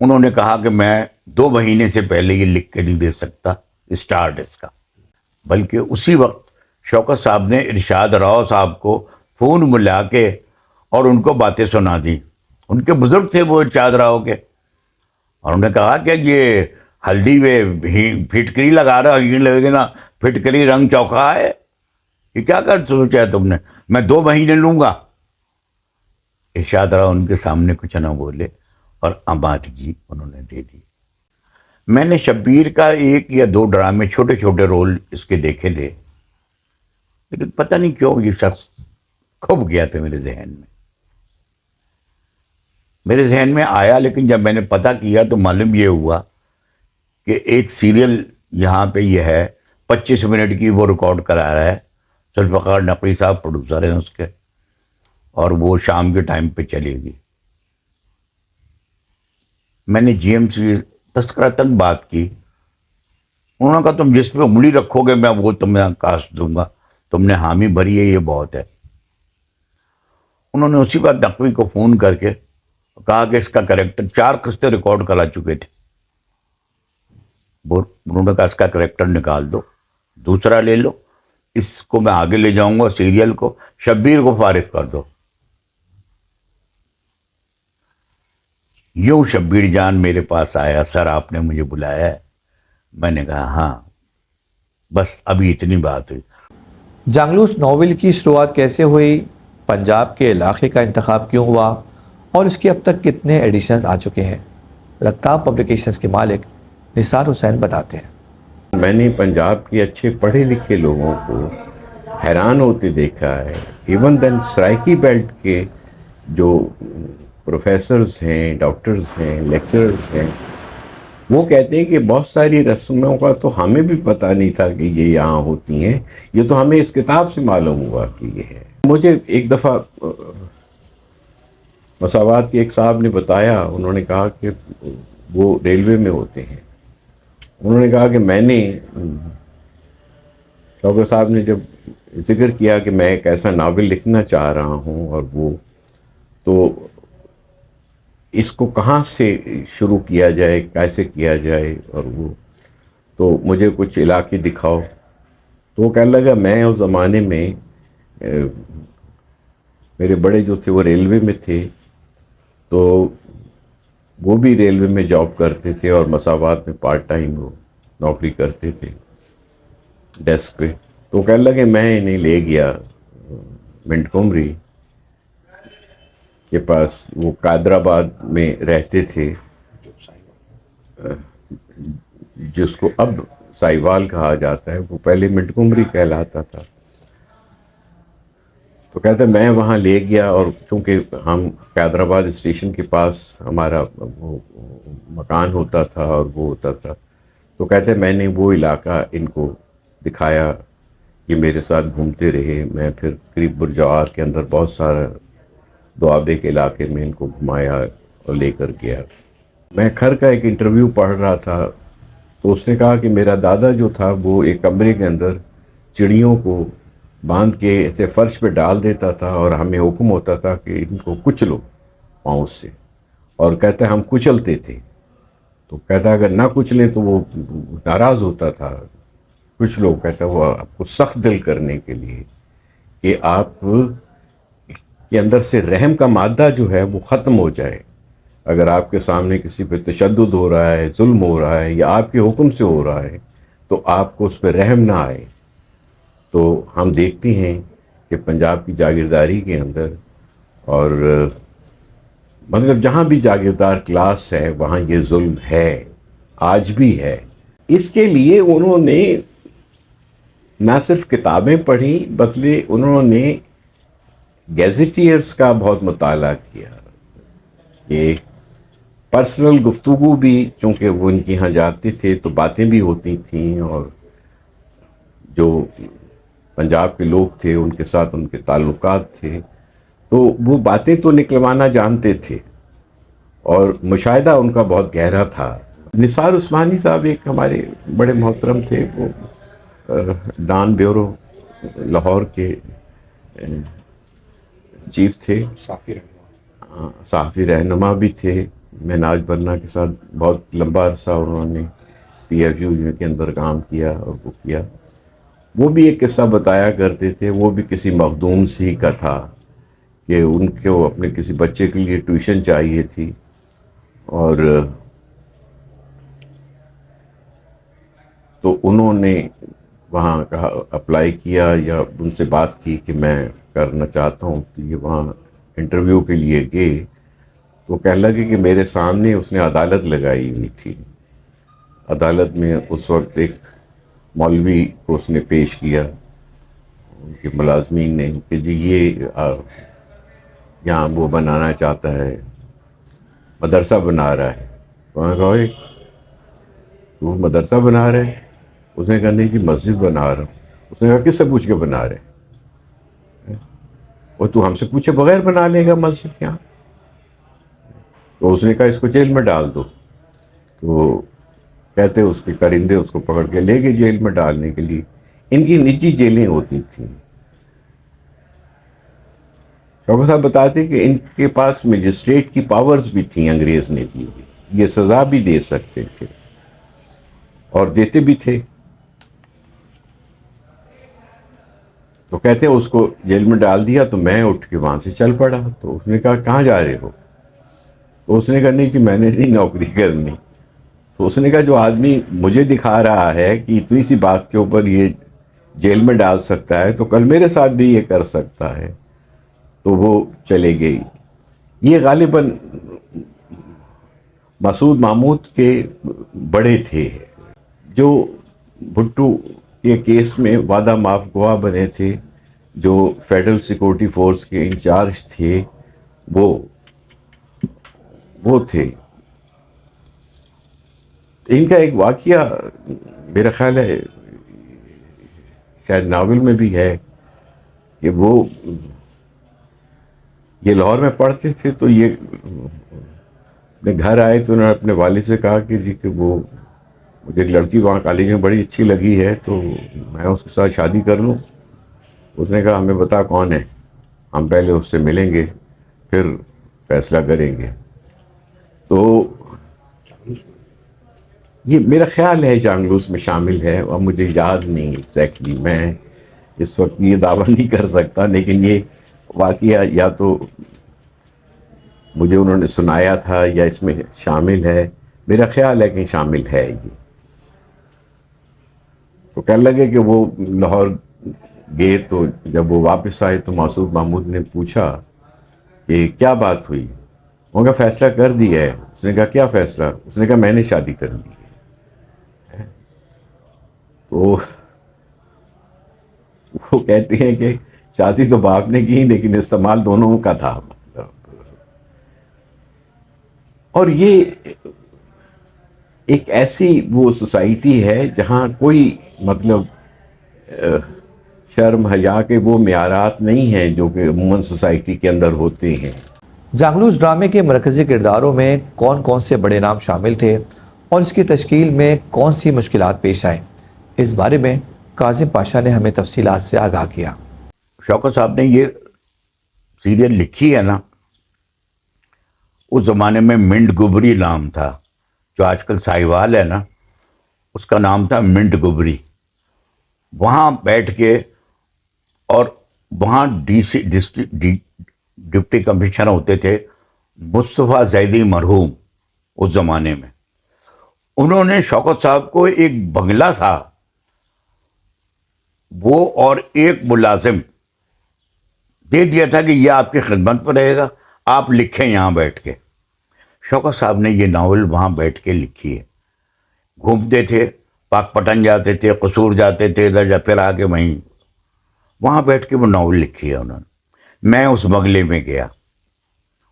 انہوں نے کہا کہ میں 2 مہینے سے پہلے یہ لکھ کے نہیں دے سکتا اسٹارٹ اس کا. بلکہ اسی وقت شوکت صاحب نے ارشاد راؤ صاحب کو فون ملا کے اور ان کو باتیں سنا دی. ان کے بزرگ تھے وہ ارشاد راؤ کے، اور انہوں نے کہا کہ یہ ہلدی میں پھٹکری لگا رہا ہی لگے نا، پھٹکری رنگ چوکھا ہے، یہ کیا کر سوچا ہے تم نے، میں 2 مہینے لوں گا. ارشاد راؤ ان کے سامنے کچھ نہ بولے اور آبادگی انہوں نے دے دی. میں نے شبیر کا 1 یا 2 ڈرامے چھوٹے چھوٹے رول اس کے دیکھے تھے، لیکن پتہ نہیں کیوں یہ شخص کھپ گیا تھا میرے ذہن میں آیا. لیکن جب میں نے پتہ کیا تو معلوم یہ ہوا کہ ایک سیریل یہاں پہ یہ ہے 25 منٹ کی، وہ ریکارڈ کرا رہا ہے. ذوالفقار نقوی صاحب پروڈیوسر ہیں اس کے، اور وہ شام کے ٹائم پہ چلے گی. میں نے جی ایم سے تذکرتاً بات کی. انہوں نے کہا تم جس پہ انگلی رکھو گے میں وہ تمہیں کاسٹ دوں گا، تم نے حامی بھری ہے، یہ بہت ہے. انہوں نے اسی بات نقوی کو فون کر کے کہا کہ اس کا کریکٹر 4 قسطیں ریکارڈ کرا چکے تھے. انہوں نے کہا اس کا کریکٹر نکال دو، دوسرا لے لو، اس کو میں آگے لے جاؤں گا سیریل کو، شبیر کو فارغ کر دو. یوں شبیر جان میرے پاس آیا، سر آپ نے مجھے بلایا ہے. میں نے کہا ہاں، بس ابھی اتنی بات ہوئی. جانگلوس ناول کی شروعات کیسے ہوئی، پنجاب کے علاقے کا انتخاب کیوں ہوا، اور اس کے اب تک کتنے ایڈیشنز آ چکے ہیں، رکاب پبلیکیشنز کے مالک نثار حسین بتاتے ہیں. میں نے پنجاب کے اچھے پڑھے لکھے لوگوں کو حیران ہوتے دیکھا ہے. ایون دین سرائکی بیلٹ کے جو پروفیسرز ہیں، ڈاکٹرز ہیں، لیکچررز ہیں، وہ کہتے ہیں کہ بہت ساری رسموں کا تو ہمیں بھی پتہ نہیں تھا کہ یہ یہاں ہوتی ہیں، یہ تو ہمیں اس کتاب سے معلوم ہوا کہ یہ ہے. مجھے ایک دفعہ مساوات کے ایک صاحب نے بتایا، انہوں نے کہا کہ وہ ریلوے میں ہوتے ہیں. انہوں نے کہا کہ میں نے، شوکت صاحب نے جب ذکر کیا کہ میں ایک ایسا ناول لکھنا چاہ رہا ہوں، اور وہ تو اس کو کہاں سے شروع کیا جائے، کیسے کیا جائے، اور وہ تو مجھے کچھ علاقے دکھاؤ. تو وہ کہنے لگا میں اس زمانے میں میرے بڑے جو تھے وہ ریلوے میں تھے، تو وہ بھی ریلوے میں جاب کرتے تھے اور مساوات میں پارٹ ٹائم وہ نوکری کرتے تھے ڈیسک پہ. تو کہنے لگے میں انہیں لے گیا منٹگومری کے پاس، وہ قادر آباد میں رہتے تھے، جس کو اب سائیوال کہا جاتا ہے، وہ پہلے منٹگومری کہلاتا تھا. تو کہتے میں وہاں لے گیا، اور چونکہ ہم قادر آباد اسٹیشن کے پاس ہمارا وہ مکان ہوتا تھا اور وہ ہوتا تھا، تو کہتے میں نے وہ علاقہ ان کو دکھایا، یہ میرے ساتھ گھومتے رہے. میں پھر قریب برجوار کے اندر بہت سارا دوآبے کے علاقے میں ان کو گھمایا اور لے کر گیا. میں کھر کا ایک انٹرویو پڑھ رہا تھا، تو اس نے کہا کہ میرا دادا جو تھا وہ ایک کمرے کے اندر چڑیوں کو باندھ کے ایسے فرش پہ ڈال دیتا تھا، اور ہمیں حکم ہوتا تھا کہ ان کو کچلو پاؤں سے، اور کہتا ہم کچلتے تھے. تو کہتا اگر نہ کچلیں تو وہ ناراض ہوتا تھا. کچھ لوگ کہتا وہ آپ کو سخت دل کرنے کے لیے کہ آپ کے اندر سے رحم کا مادہ جو ہے وہ ختم ہو جائے. اگر آپ کے سامنے کسی پہ تشدد ہو رہا ہے، ظلم ہو رہا ہے، یا آپ کے حکم سے ہو رہا ہے، تو آپ کو اس پہ رحم نہ آئے. تو ہم دیکھتے ہیں کہ پنجاب کی جاگیرداری کے اندر، اور مطلب جہاں بھی جاگیردار کلاس ہے وہاں یہ ظلم ہے، آج بھی ہے. اس کے لیے انہوں نے نہ صرف کتابیں پڑھی، بلکہ انہوں نے گیزیٹیئرز کا بہت مطالعہ کیا. کہ پرسنل گفتگو بھی، چونکہ وہ ان کے یہاں جاتے تھے تو باتیں بھی ہوتی تھیں، اور جو پنجاب کے لوگ تھے ان کے ساتھ ان کے تعلقات تھے، تو وہ باتیں تو نکلوانا جانتے تھے، اور مشاہدہ ان کا بہت گہرا تھا. نثار عثمانی صاحب ایک ہمارے بڑے محترم تھے، وہ ڈان بیورو لاہور کے چیف تھے، صحافی رہنما بھی تھے. مناج برنا کے ساتھ بہت لمبا عرصہ انہوں نے پی ایف یو کے اندر کام کیا اور وہ کیا. وہ بھی ایک قصہ بتایا کرتے تھے، وہ بھی کسی مخدوم سی کا تھا کہ ان کو اپنے کسی بچے کے لیے ٹیوشن چاہیے تھی، اور تو انہوں نے وہاں کہا اپلائی کیا یا ان سے بات کی کہ میں کرنا چاہتا ہوں. کہ یہ وہاں انٹرویو کے لیے گئے، وہ کہنے لگے کہ میرے سامنے اس نے عدالت لگائی ہوئی تھی. عدالت میں اس وقت ایک مولوی کو اس نے پیش کیا ان کے ملازمین نے کہ جی یہ یہاں وہ بنانا چاہتا ہے، مدرسہ بنا رہا ہے. تو نے کہا "اوئے، تو مدرسہ بنا رہے ہیں؟" اس نے کہا نہیں جی مسجد بنا رہا ہوں. اس نے کہا کس سے پوچھ کے بنا رہے ہیں؟ اور تو ہم سے پوچھے بغیر بنا لے گا مسجد یہاں؟ تو اس نے کہا اس کو جیل میں ڈال دو. تو کہتے اس کے کرندے اس کو پکڑ کے لے گئے جیل میں ڈالنے کے لیے. ان کی نجی جیلیں ہوتی تھیں. شوکت صاحب بتاتے کہ ان کے پاس مجسٹریٹ کی پاورز بھی تھیں انگریز نے دی ہوئی. یہ سزا بھی دے سکتے تھے اور دیتے بھی تھے. تو کہتے ہیں اس کو جیل میں ڈال دیا تو میں اٹھ کے وہاں سے چل پڑا. تو اس نے کہا کہاں جا رہے ہو؟ تو اس نے کہا نہیں کہ میں نے نہیں نوکری کرنی. تو اس نے کہا جو آدمی مجھے دکھا رہا ہے کہ اتنی سی بات کے اوپر یہ جیل میں ڈال سکتا ہے تو کل میرے ساتھ بھی یہ کر سکتا ہے. تو وہ چلے گئی. یہ غالباً مسعود محمود کے بڑے تھے جو بھٹو کے کیس میں وعدہ معاف گواہ بنے تھے. جو فیڈرل سیکورٹی فورس کے انچارج تھے وہ تھے. ان کا ایک واقعہ میرا خیال ہے شاید ناول میں بھی ہے کہ وہ یہ لاہور میں پڑھتے تھے تو یہ اپنے گھر آئے تو انہوں نے اپنے والد سے کہا کہ جی کہ وہ مجھے ایک لڑکی وہاں کالج میں بڑی اچھی لگی ہے تو میں اس کے ساتھ شادی کر لوں. اس نے کہا ہمیں بتا کون ہے، ہم پہلے اس سے ملیں گے پھر فیصلہ کریں گے. تو یہ میرا خیال ہے جانگلوس میں شامل ہے اور مجھے یاد نہیں ایگزیکٹلی. میں اس وقت یہ دعویٰ نہیں کر سکتا لیکن یہ واقعہ یا تو مجھے انہوں نے سنایا تھا یا اس میں شامل ہے. میرا خیال ہے کہ شامل ہے یہ. تو کہنے لگے کہ وہ لاہور گئے تو جب وہ واپس آئے تو مسعود محمود نے پوچھا کہ کیا بات ہوئی. انہوں نے کہا فیصلہ کر دیا ہے. اس نے کہا کیا فیصلہ؟ اس نے کہا میں نے شادی کر لی ہے. تو وہ کہتے ہیں کہ شادی تو باپ نے کی لیکن استعمال دونوں کا تھا. اور یہ ایک ایسی وہ سوسائٹی ہے جہاں کوئی مطلب شرم حیا کے وہ معیارات نہیں ہیں جو کہ عموماً سوسائٹی کے اندر ہوتے ہیں. جانگلوس ڈرامے کے مرکزی کرداروں میں کون کون سے بڑے نام شامل تھے اور اس کی تشکیل میں کون سی مشکلات پیش آئیں، اس بارے میں کاظم پاشا نے ہمیں تفصیلات سے آگاہ کیا. شوکت صاحب نے یہ سیریل لکھی ہے نا، اس زمانے میں منٹ گبری نام تھا. جو آج کل ساہیوال ہے نا اس کا نام تھا منٹ گبری. وہاں بیٹھ کے اور وہاں ڈپٹی کمشنر ہوتے تھے مصطفیٰ زیدی مرحوم. اس زمانے میں انہوں نے شوکت صاحب کو ایک بنگلہ تھا وہ اور ایک ملازم دے دیا تھا کہ یہ آپ کی خدمت پر رہے گا، آپ لکھیں یہاں بیٹھ کے. شوکت صاحب نے یہ ناول وہاں بیٹھ کے لکھی ہے. گھومتے تھے، پاک پٹن جاتے تھے، قصور جاتے تھے ادھر جا پھر آگے وہاں بیٹھ کے وہ ناول لکھی ہے انہوں نے. میں اس بنگلے میں گیا،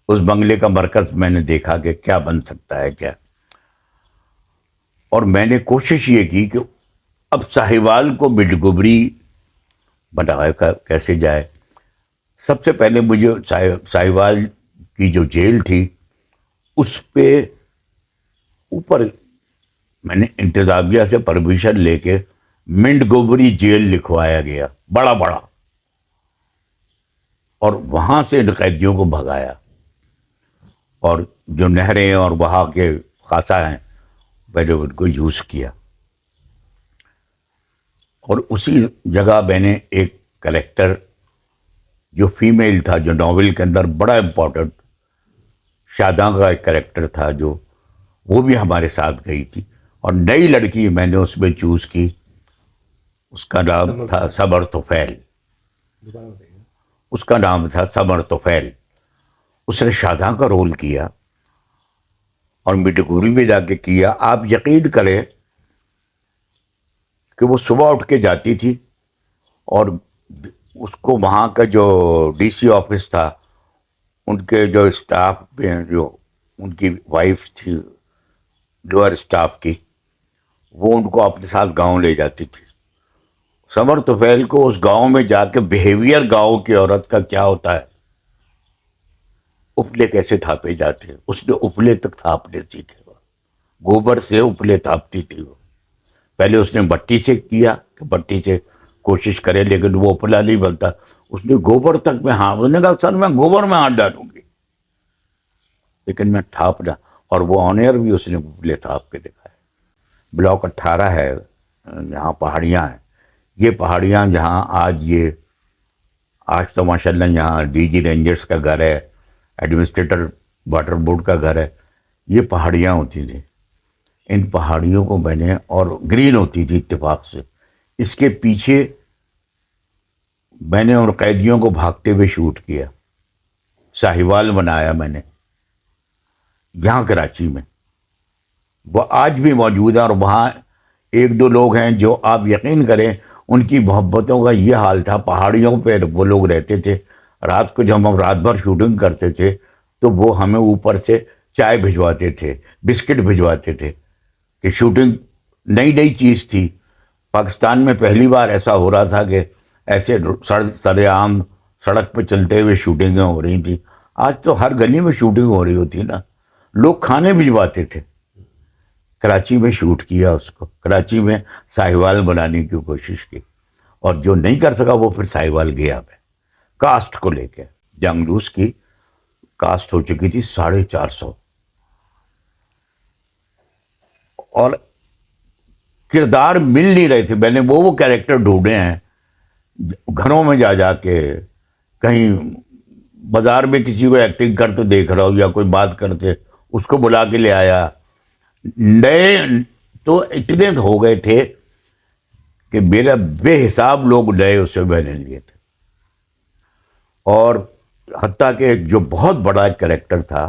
اس بنگلے کا مرکز میں نے دیکھا کہ کیا بن سکتا ہے کیا. اور میں نے کوشش یہ کی کہ اب ساہیوال کو منٹ گبری بنایا کیسے جائے. سب سے پہلے مجھے ساہیوال کی جو جیل تھی اس پہ اوپر میں نے انتظامیہ سے پرمیشن لے کے منٹ گوبری جیل لکھوایا گیا بڑا بڑا، اور وہاں سے ان قیدیوں کو بھگایا. اور جو نہریں اور وہاں کے خاصا ہیں میں نے ان کو یوز کیا. اور اسی جگہ میں نے ایک کریکٹر جو فیمیل تھا جو ناول کے اندر بڑا امپورٹنٹ، شاداں کا ایک کریکٹر تھا جو وہ بھی ہمارے ساتھ گئی تھی. اور نئی لڑکی میں نے اس میں چوز کی، اس کا نام تھا سمر توفیل. اس کا نام تھا سمر توفیل. اس نے شاداں کا رول کیا اور میڈوگوری میں جا کے کیا. آپ یقین کریں کہ وہ صبح اٹھ کے جاتی تھی اور اس کو وہاں کا جو ڈی سی آفس تھا, ان کے جو اسٹاف میں جو ان کی وائف تھی لوئر اسٹاف کی, وہ ان کو اپنے ساتھ گاؤں لے جاتی تھی. سمر طفیل کو اس گاؤں میں جا کے بیہیویئر گاؤں کی عورت کا کیا ہوتا ہے, اپلے کیسے تھاپے جاتے ہیں, اس نے اپلے تک تھاپنے سیکھے. گوبر سے اپلے تھاپتی تھی وہ. پہلے اس نے بٹی سے کیا کہ بٹی سے کوشش کرے, لیکن وہ اپلا نہیں بنتا. اس نے گوبر تک میں اس نے کہا سر میں گوبر میں ہاتھ ڈالوں گی لیکن میں تھاپنا. اور وہ آنر بھی اس نے اپلے تھاپ کے دکھایا. بلاک 18 ہے, یہاں پہاڑیاں ہیں. یہ پہاڑیاں جہاں آج تو ماشاءاللہ یہاں ڈی جی رینجرز کا گھر ہے, ایڈمنسٹریٹر واٹر بورڈ کا گھر ہے. یہ پہاڑیاں ہوتی تھیں. ان پہاڑیوں کو میں نے, اور گرین ہوتی تھی اتفاق سے, اس کے پیچھے میں نے ان قیدیوں کو بھاگتے ہوئے شوٹ کیا. ساہیوال بنایا میں نے یہاں کراچی میں. وہ آج بھی موجود ہے. اور وہاں ایک دو لوگ ہیں جو آپ یقین کریں ان کی محبتوں کا یہ حال تھا. پہاڑیوں پہ وہ لوگ رہتے تھے. رات کو جب ہم رات بھر شوٹنگ کرتے تھے تو وہ ہمیں اوپر سے چائے بھجواتے تھے, بسکٹ بھجواتے تھے, کہ شوٹنگ نئی چیز تھی. پاکستان میں پہلی بار ایسا ہو رہا تھا کہ ایسے سر عام سڑک پہ چلتے ہوئے شوٹنگیں ہو رہی تھیں. آج تو ہر گلی میں شوٹنگ ہو رہی ہوتی نا. لوگ کھانے بھجواتے تھے. کراچی میں شوٹ کیا اس کو, کراچی میں ساہیوال بنانے کی کوشش کی, اور جو نہیں کر سکا وہ پھر ساہیوال گیا. میں کاسٹ کو لے کے, جنگلوس کی کاسٹ ہو چکی تھی 450, اور کردار مل نہیں رہے تھے. میں نے وہ کیریکٹر ڈھونڈے ہیں گھروں میں جا کے, کہیں بازار میں کسی کو ایکٹنگ کرتے دیکھ رہا ہوں یا کوئی بات کرتے اس کو بلا کے لے آیا. نئے تو اتنے ہو گئے تھے کہ میرا بے حساب لوگ نئے اسے میں نے لیے تھے. اور حتیٰ کہ جو بہت بڑا کریکٹر تھا,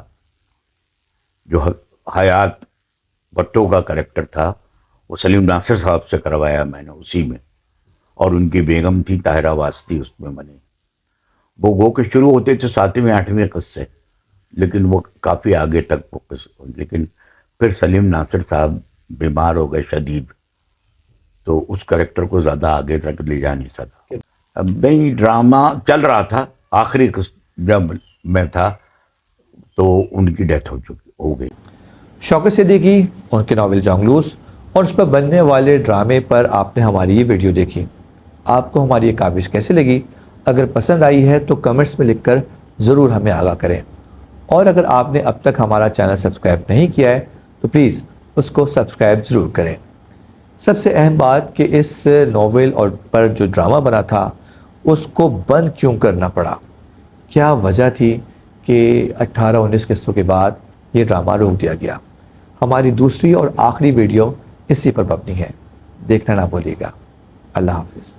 جو حیات بھٹو کا کریکٹر تھا, وہ سلیم ناصر صاحب سے کروایا میں نے اسی میں. اور ان کی بیگم تھی طاہرہ واسطی اس میں بنی. وہ گو کے شروع ہوتے تھے 7ویں 8ویں قصے, لیکن وہ کافی آگے تک وہ لیکن پھر سلیم ناصر صاحب بیمار ہو گئے شدید, تو اس کریکٹر کو زیادہ آگے تک لے جا نہیں سکا. اب نہیں, ڈرامہ چل رہا تھا. آخری جب میں تھا تو ان کی ڈیتھ ہو گئی. شوکت صدیقی, ان کے ناول جنگلوس اور اس پر بننے والے ڈرامے پر آپ نے ہماری یہ ویڈیو دیکھی. آپ کو ہماری یہ کاوش کیسے لگی؟ اگر پسند آئی ہے تو کمنٹس میں لکھ کر ضرور ہمیں آگاہ کریں. اور اگر آپ نے اب تک ہمارا چینل سبسکرائب نہیں کیا ہے تو پلیز اس کو سبسکرائب ضرور کریں. سب سے اہم بات کہ اس ناول اور پر جو ڈرامہ بنا تھا اس کو بند کیوں کرنا پڑا, کیا وجہ تھی کہ 18-19 قسطوں کے بعد یہ ڈرامہ روک دیا گیا. ہماری دوسری اور آخری ویڈیو اسی پر مبنی ہے, دیکھنا نہ بھولیے گا. اللہ حافظ.